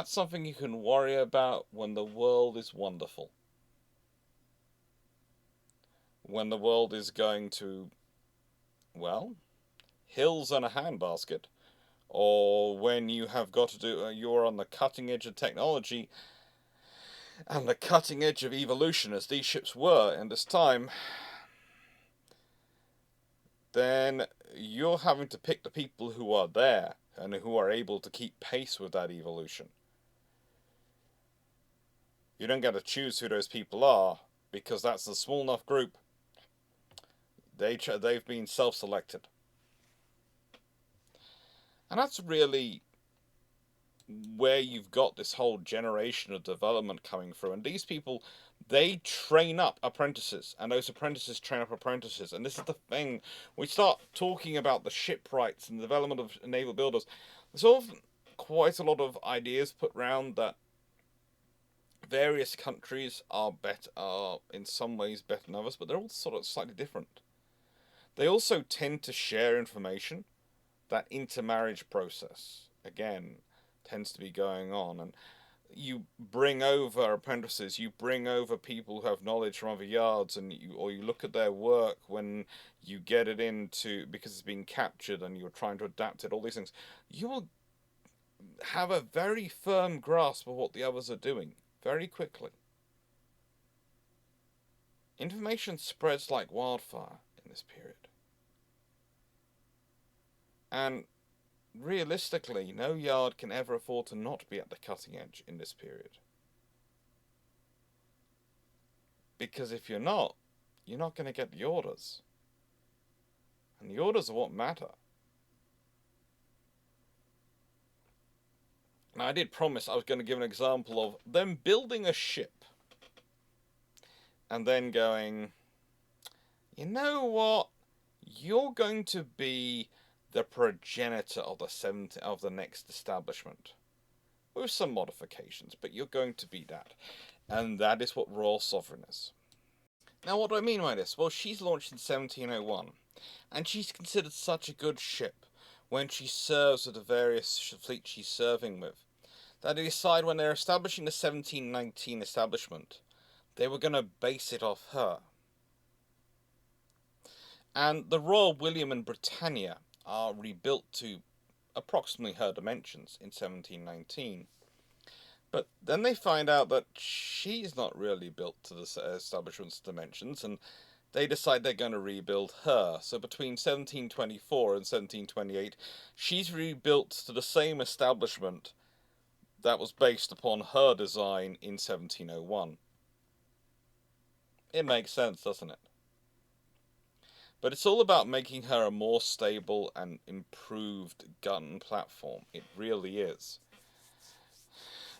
something you can worry about when the world is wonderful. When the world is going to, well, hills and a handbasket. Or when you have got to do, you're on the cutting edge of technology and the cutting edge of evolution, as these ships were in this time, then you're having to pick the people who are there and who are able to keep pace with that evolution. You don't get to choose who those people are, because that's a small enough group. They've been self-selected. And that's really where you've got this whole generation of development coming through. And these people, they train up apprentices, and those apprentices train up apprentices. And this is the thing, we start talking about the shipwrights and the development of naval builders. There's often quite a lot of ideas put round that various countries are in some ways better than others, but they're all sort of slightly different. They also tend to share information. That intermarriage process, again, tends to be going on, and you bring over apprentices, you bring over people who have knowledge from other yards, and you look at their work when you get it into, because it's been captured and you're trying to adapt it, all these things, you will have a very firm grasp of what the others are doing very quickly. Information spreads like wildfire in this period. And realistically, no yard can ever afford to not be at the cutting edge in this period. Because if you're not going to get the orders. And the orders are what matter. Now, I did promise I was going to give an example of them building a ship and then going, you know what? You're going to be the progenitor of the next establishment. With some modifications, but you're going to be that. And that is what Royal Sovereign is. Now, what do I mean by this? Well, she's launched in 1701, and she's considered such a good ship when she serves with the various fleets she's serving with, that they decide when they're establishing the 1719 establishment, they were going to base it off her. And the Royal William and Britannia are rebuilt to approximately her dimensions in 1719. But then they find out that she's not really built to the establishment's dimensions, and they decide they're going to rebuild her. So between 1724 and 1728, she's rebuilt to the same establishment that was based upon her design in 1701. It makes sense, doesn't it? But it's all about making her a more stable and improved gun platform. It really is.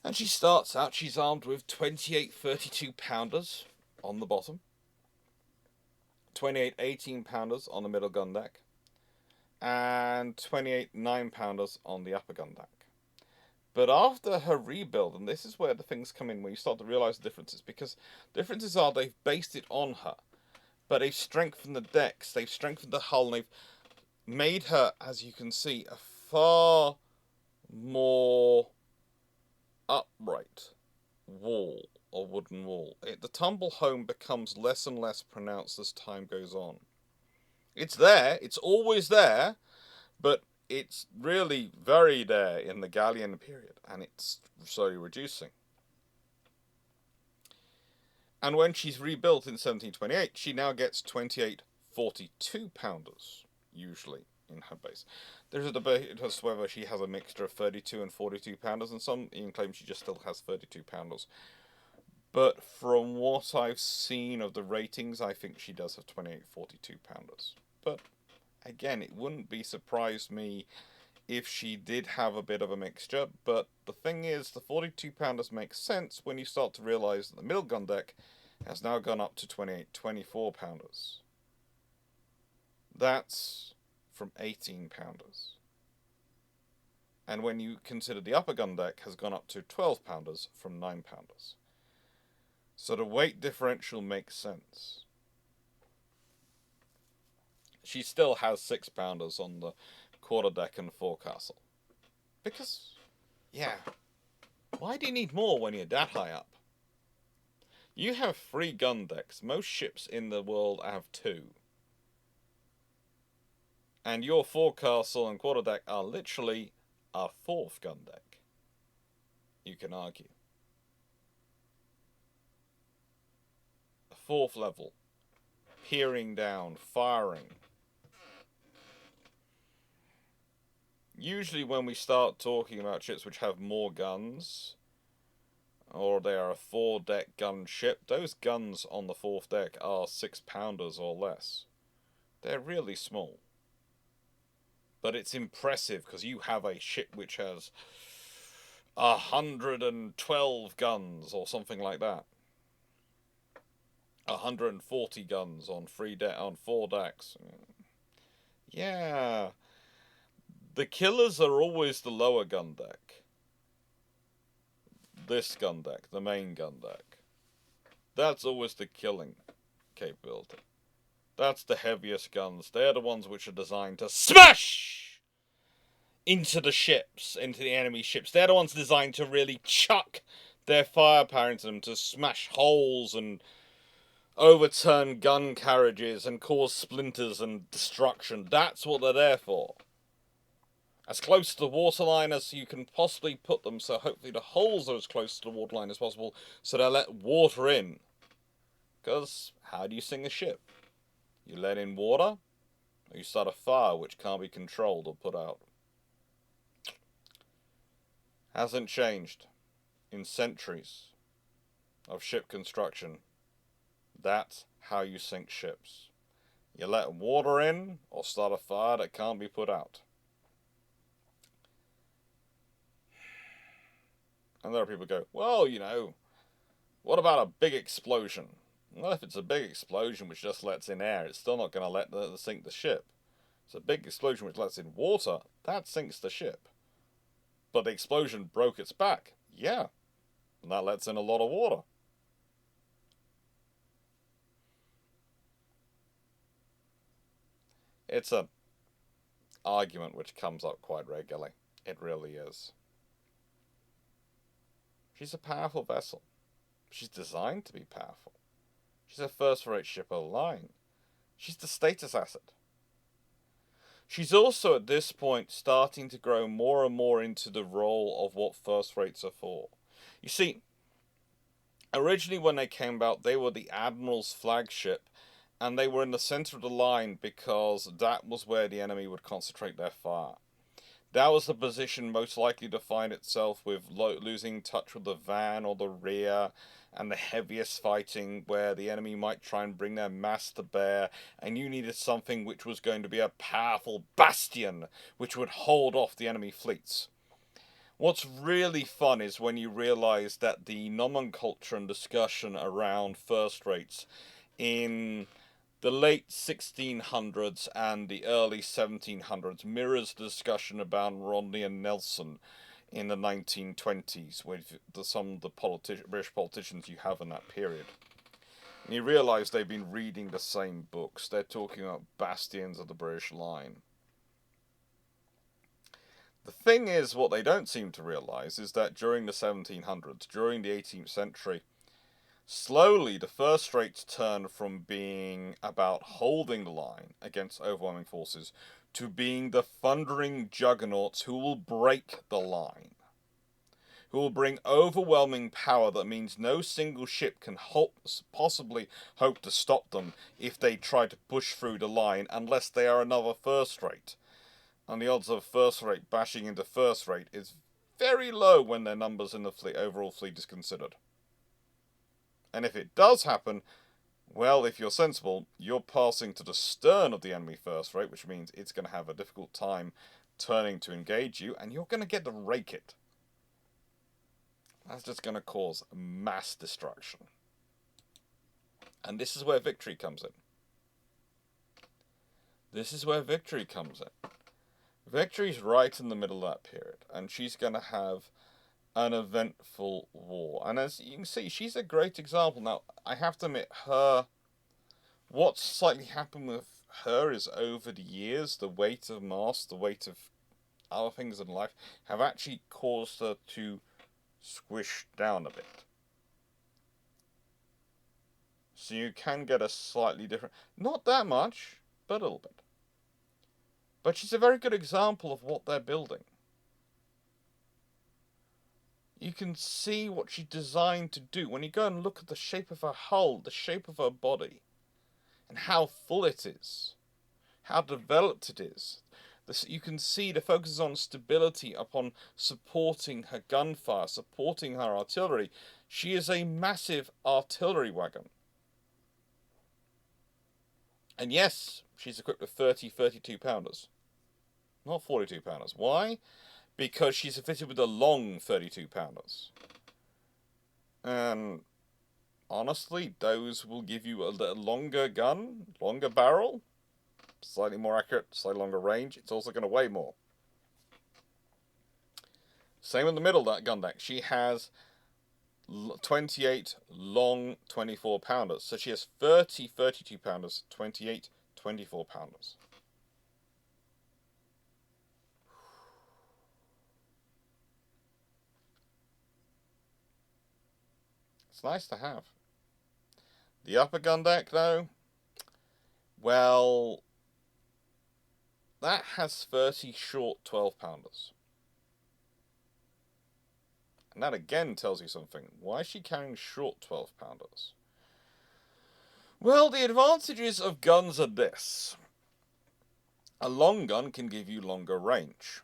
And she starts out, she's armed with 28 32-pounders on the bottom, 28 18-pounders on the middle gun deck, and 28 9-pounders on the upper gun deck. But after her rebuild, and this is where the things come in, where you start to realise the differences, because differences are they've based it on her, but they've strengthened the decks, they've strengthened the hull, and they've made her, as you can see, a far more upright wall or wooden wall. The tumble home becomes less and less pronounced as time goes on. It's there, it's always there, but it's really very there in the galleon period, and it's slowly reducing. And when she's rebuilt in 1728, she now gets 28 42-pounders, usually, in her base. There's a debate as to whether she has a mixture of 32 and 42-pounders, and some even claim she just still has 32-pounders. But from what I've seen of the ratings, I think she does have 28 42-pounders. But again, it wouldn't be surprised me if she did have a bit of a mixture. But the thing is, the 42-pounders make sense when you start to realise that the middle gun deck has now gone up to 28 24-pounders. That's from 18-pounders. And when you consider the upper gun deck has gone up to 12-pounders from 9-pounders. So the weight differential makes sense. She still has 6-pounders on the quarterdeck and forecastle. Because, yeah, why do you need more when you're that high up? You have 3 gun decks. Most ships in the world have 2. And your forecastle and quarterdeck are literally a 4th gun deck. You can argue. A 4th level. Peering down, firing. Usually when we start talking about ships which have more guns, or they are a 4-deck gun ship, those guns on the 4th deck are 6-pounders or less. They're really small. But it's impressive because you have a ship which has 112 guns or something like that. 140 guns on 4 decks. Yeah. The killers are always the lower gun deck. This gun deck, the main gun deck. That's always the killing capability. That's the heaviest guns. They're the ones which are designed to smash into the ships, into the enemy ships. They're the ones designed to really chuck their firepower into them, to smash holes and overturn gun carriages and cause splinters and destruction. That's what they're there for. as close to the waterline as you can possibly put them, so hopefully the holes are as close to the waterline as possible, so they'll let water in. Because how do you sink a ship? You let in water, or you start a fire which can't be controlled or put out. Hasn't changed in centuries of ship construction. That's how you sink ships. You let water in, or start a fire that can't be put out. And there are people who go, well, what about a big explosion? Well, if it's a big explosion which just lets in air, it's still not going to let sink the ship. It's a big explosion which lets in water, that sinks the ship. But the explosion broke its back, yeah, and that lets in a lot of water. It's an argument which comes up quite regularly. It really is. She's a powerful vessel. She's designed to be powerful. She's a first-rate ship of the line. She's the status asset. She's also at this point starting to grow more and more into the role of what first rates are for. You see, originally when they came about, they were the Admiral's flagship, and they were in the center of the line because that was where the enemy would concentrate their fire. That was the position most likely to find itself with losing touch with the van or the rear, and the heaviest fighting where the enemy might try and bring their mass to bear, and you needed something which was going to be a powerful bastion which would hold off the enemy fleets. What's really fun is when you realise that the nomenclature and discussion around first rates in the late 1600s and the early 1700s mirrors the discussion about Rodney and Nelson in the 1920s with some of the British politicians you have in that period. And you realise they've been reading the same books. They're talking about bastions of the British line. The thing is, what they don't seem to realise is that during the 1700s, during the 18th century, slowly the first rates turned from being about holding the line against overwhelming forces to being the thundering juggernauts who will break the line, who will bring overwhelming power that means no single ship can possibly hope to stop them if they try to push through the line unless they are another first rate. And the odds of first rate bashing into first rate is very low when their numbers in the overall fleet is considered. And if it does happen, well, if you're sensible, you're passing to the stern of the enemy first rate, which means it's going to have a difficult time turning to engage you, and you're going to get to rake it. That's just going to cause mass destruction. And this is where victory comes in. This is where victory comes in. Victory's right in the middle of that period, and she's going to have an eventful war. And as you can see, she's a great example. Now, I have to admit, what's slightly happened with her is over the years, the weight of mass, the weight of other things in life, have actually caused her to squish down a bit. So you can get a slightly different, not that much, but a little bit. But she's a very good example of what they're building. You can see what she designed to do when you go and look at the shape of her hull, the shape of her body, and how full it is, how developed it is. You can see the focus is on stability, upon supporting her gunfire, supporting her artillery. She is a massive artillery wagon. And yes, she's equipped with 32 pounders. Not 42 pounders. Why? Because she's fitted with the long 32 pounders. And honestly, those will give you a longer gun, longer barrel, slightly more accurate, slightly longer range. It's also going to weigh more. Same in the middle of that gun deck. She has 28 long 24 pounders. So she has 32 pounders, 28 24 pounders. It's nice to have. The upper gun deck, though, well, that has 30 short 12-pounders. And that again tells you something. Why is she carrying short 12-pounders? Well, the advantages of guns are this. A long gun can give you longer range,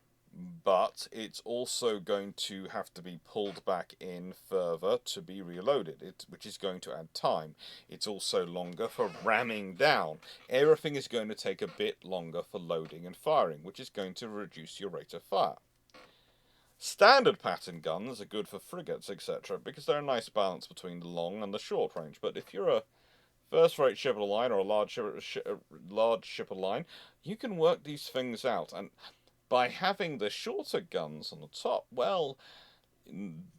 but it's also going to have to be pulled back in further to be reloaded, which is going to add time. It's also longer for ramming down. Everything is going to take a bit longer for loading and firing, which is going to reduce your rate of fire. Standard pattern guns are good for frigates, etc., because they're a nice balance between the long and the short range. But if you're a first-rate ship of the line or a large ship of the line, you can work these things out. And by having the shorter guns on the top, well,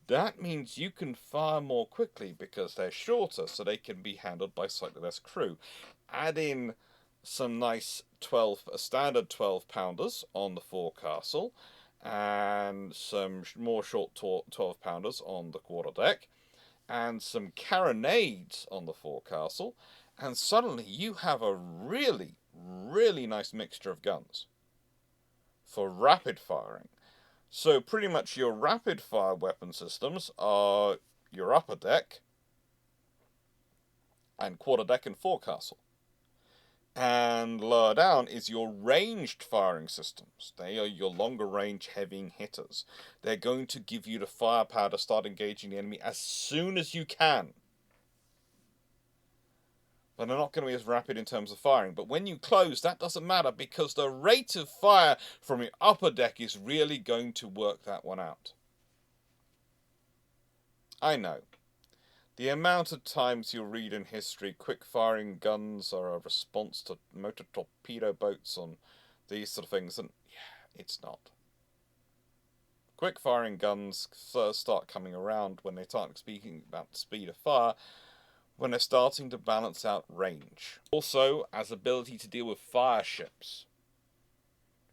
that means you can fire more quickly because they're shorter, so they can be handled by slightly less crew. Add in some nice standard 12-pounders on the forecastle, and some more short 12-pounders on the quarterdeck, and some carronades on the forecastle, and suddenly you have a really, really nice mixture of guns for rapid firing. So pretty much your rapid fire weapon systems are your upper deck and quarterdeck and forecastle. And lower down is your ranged firing systems. They are your longer range heavy hitters. They're going to give you the firepower to start engaging the enemy as soon as you can. But they're not going to be as rapid in terms of firing. But when you close, that doesn't matter because the rate of fire from your upper deck is really going to work that one out. I know. The amount of times you'll read in history quick-firing guns are a response to motor torpedo boats on these sort of things, and yeah, it's not. Quick-firing guns start coming around when they start speaking about the speed of fire, when they're starting to balance out range. Also, as ability to deal with fire ships.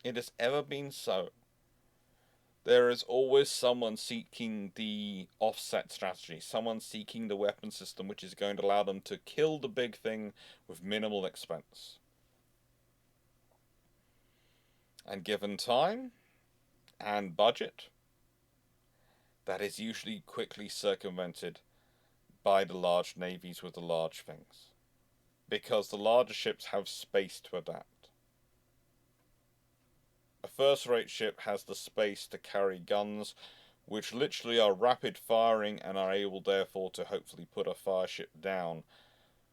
It has ever been so. There is always someone seeking the offset strategy, someone seeking the weapon system which is going to allow them to kill the big thing with minimal expense. And given time and budget, that is usually quickly circumvented by the large navies with the large things, because the larger ships have space to adapt. A first-rate ship has the space to carry guns which literally are rapid firing and are able therefore to hopefully put a fire ship down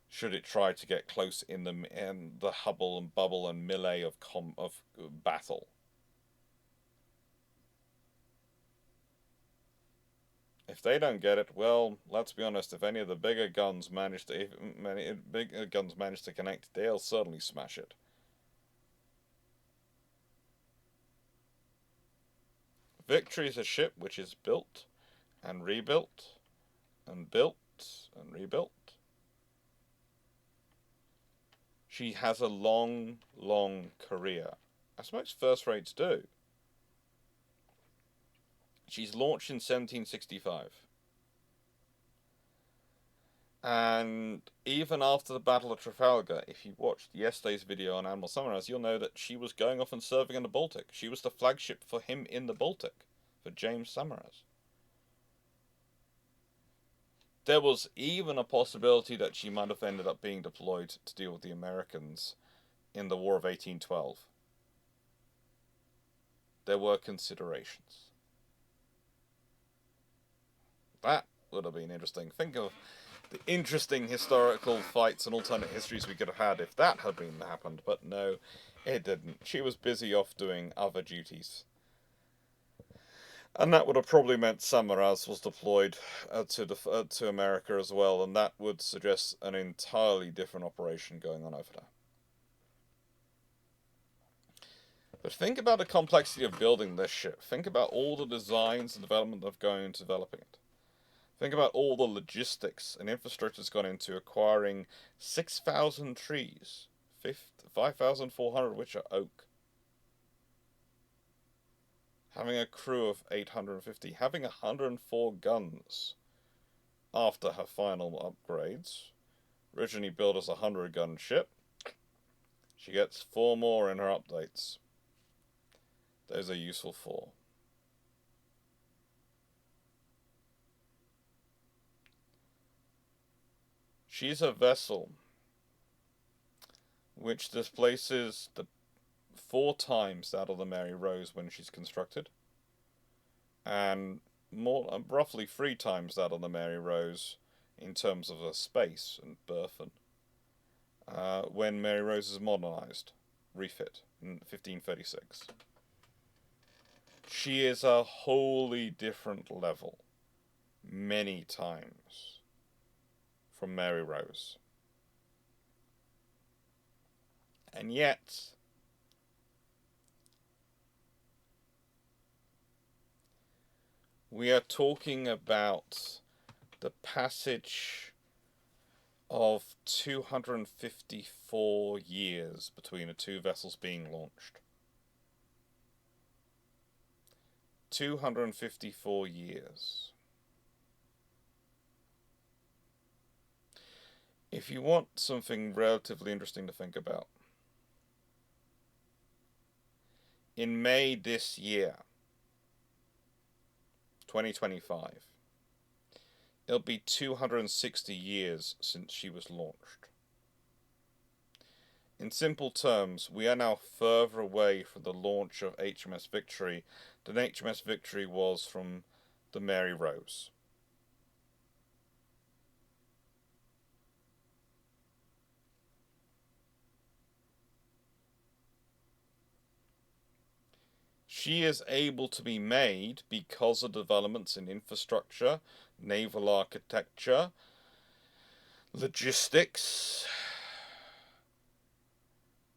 should it try to get close in the hubble and bubble and melee of battle. If they don't get it, well, let's be honest, if any of the bigger guns manage to connect, they'll certainly smash it. Victory is a ship which is built and rebuilt and built and rebuilt. She has a long, long career, as most first rates do. She's launched in 1765. And even after the Battle of Trafalgar, if you watched yesterday's video on Admiral Summers, you'll know that she was going off and serving in the Baltic. She was the flagship for him in the Baltic, for James Summers. There was even a possibility that she might have ended up being deployed to deal with the Americans in the War of 1812. There were considerations. That would have been interesting. Think of the interesting historical fights and alternate histories we could have had if that had happened, but no, it didn't. She was busy off doing other duties. And that would have probably meant Samaras was deployed to America as well, and that would suggest an entirely different operation going on over there. But think about the complexity of building this ship. Think about all the designs and development that have gone into developing it. Think about all the logistics and infrastructure that's gone into acquiring 6,000 trees, 5,400 of which are oak. Having a crew of 850, having 104 guns after her final upgrades. Originally built as a 100-gun ship. She gets 4 more in her updates. those are useful for. She's a vessel which displaces the 4 times that of the Mary Rose when she's constructed, and roughly 3 times that of the Mary Rose in terms of her space and burthen when Mary Rose is modernised, refit in 1536. She is a wholly different level, many times, from Mary Rose. And yet, we are talking about the passage of 254 years between the two vessels being launched. 254 years. If you want something relatively interesting to think about, in May this year, 2025, it'll be 260 years since she was launched. In simple terms, we are now further away from the launch of HMS Victory than HMS Victory was from the Mary Rose. She is able to be made because of developments in infrastructure, naval architecture, logistics,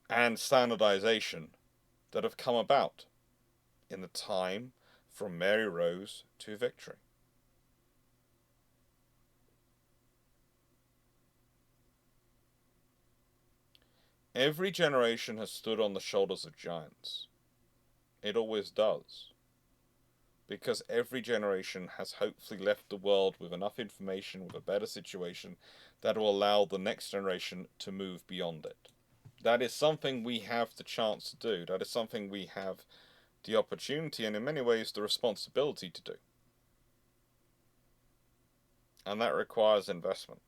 and standardization that have come about in the time from Mary Rose to Victory. Every generation has stood on the shoulders of giants. It always does. Because every generation has hopefully left the world with enough information, with a better situation, that will allow the next generation to move beyond it. That is something we have the chance to do. That is something we have the opportunity and in many ways the responsibility to do. And that requires investment.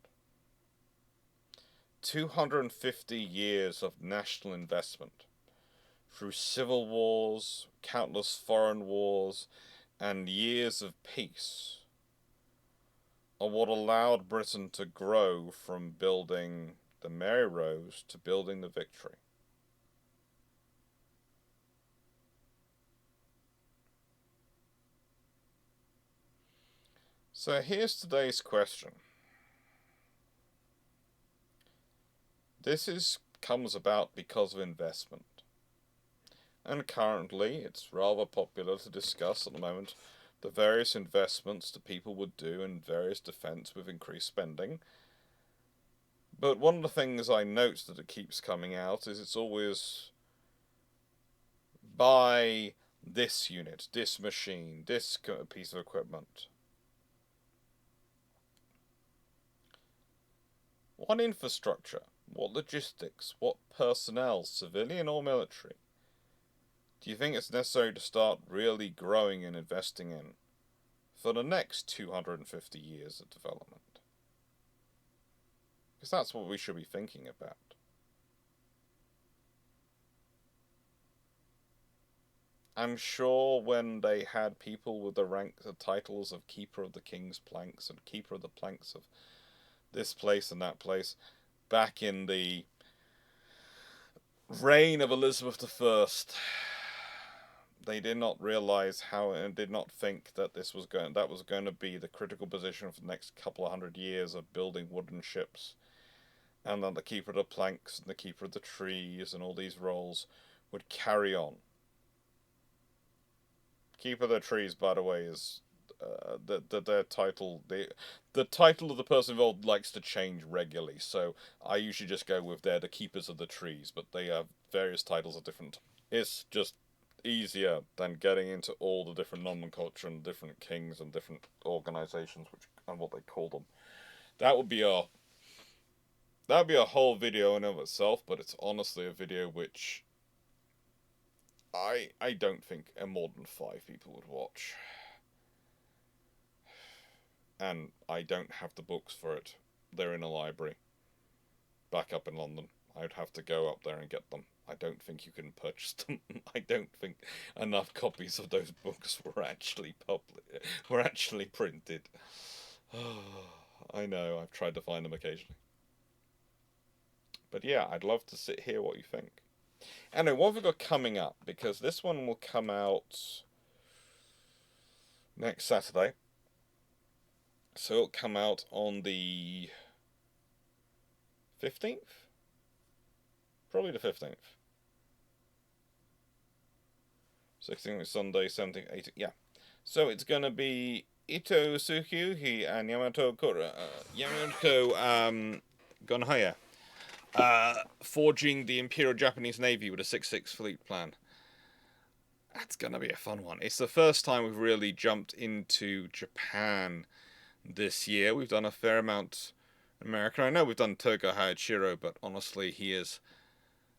250 years of national investment through civil wars, countless foreign wars, and years of peace are what allowed Britain to grow from building the Mary Rose to building the Victory. So here's today's question. This comes about because of investment. And currently, it's rather popular to discuss at the moment the various investments that people would do in various defence with increased spending. But one of the things I note that it keeps coming out is it's always buy this unit, this machine, this piece of equipment. What infrastructure, what logistics, what personnel, civilian or military, do you think it's necessary to start really growing and investing in for the next 250 years of development? Because that's what we should be thinking about. I'm sure when they had people with the titles of Keeper of the King's Planks and Keeper of the Planks of this place and that place, back in the reign of Elizabeth I, they did not realize how and did not think that that was going to be the critical position for the next couple of 100 years of building wooden ships, and that the Keeper of the Planks and the Keeper of the Trees and all these roles would carry on. Keeper of the Trees, by the way, is their title. The title of the person involved likes to change regularly, so I usually just go with they're the Keepers of the Trees, but they have various titles of different. It's just easier than getting into all the different nomenclature and different kings and different organizations and what they call them. That would be a whole video in and of itself, but it's honestly a video which I don't think more than 5 people would watch. And I don't have the books for it. They're in a library back up in London. I'd have to go up there and get them. I don't think you can purchase them. I don't think enough copies of those books were actually printed. I know, I've tried to find them occasionally. But yeah, I'd love to hear what you think. Anyway, what have we got coming up? Because this one will come out next Saturday. So it'll come out on the 15th? Probably the 15th. 16th is Sunday, 17th, 18th. Yeah. So it's going to be Ito Tsuhyuhi and Yamato Gonhaya. Forging the Imperial Japanese Navy with a 6-6 fleet plan. That's going to be a fun one. It's the first time we've really jumped into Japan this year. We've done a fair amount in America. I know we've done Togo Hayashiro, but honestly, he is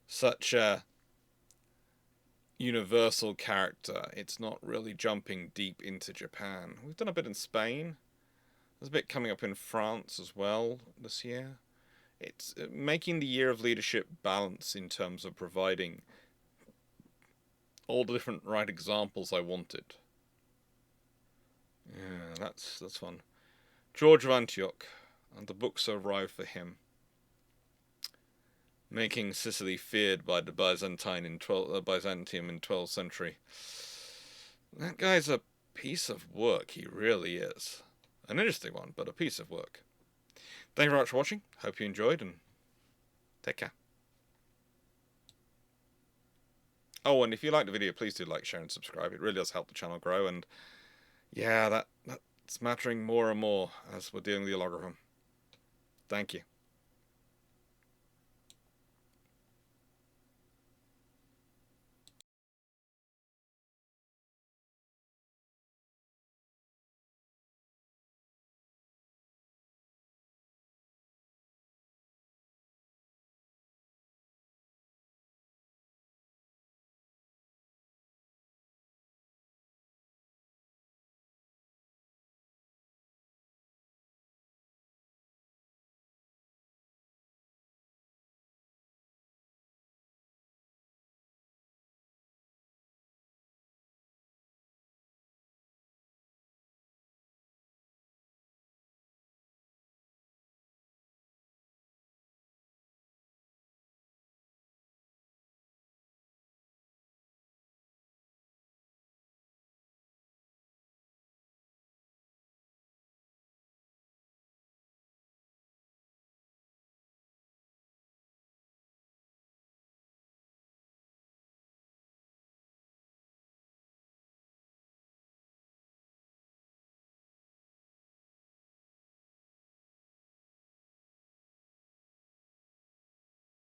such a universal character. It's not really jumping deep into Japan. We've done a bit in Spain. There's a bit coming up in France as well this year. It's making the year of leadership balance in terms of providing all the different right examples I wanted. Yeah, that's fun. George of Antioch, and the books arrived for him, making Sicily feared by the Byzantium in 12th century. That guy's a piece of work, he really is. An interesting one, but a piece of work. Thank you very much for watching, hope you enjoyed, and take care. Oh, and if you liked the video, please do like, share, and subscribe. It really does help the channel grow, and yeah, that's mattering more and more as we're dealing with the algorithm. Thank you.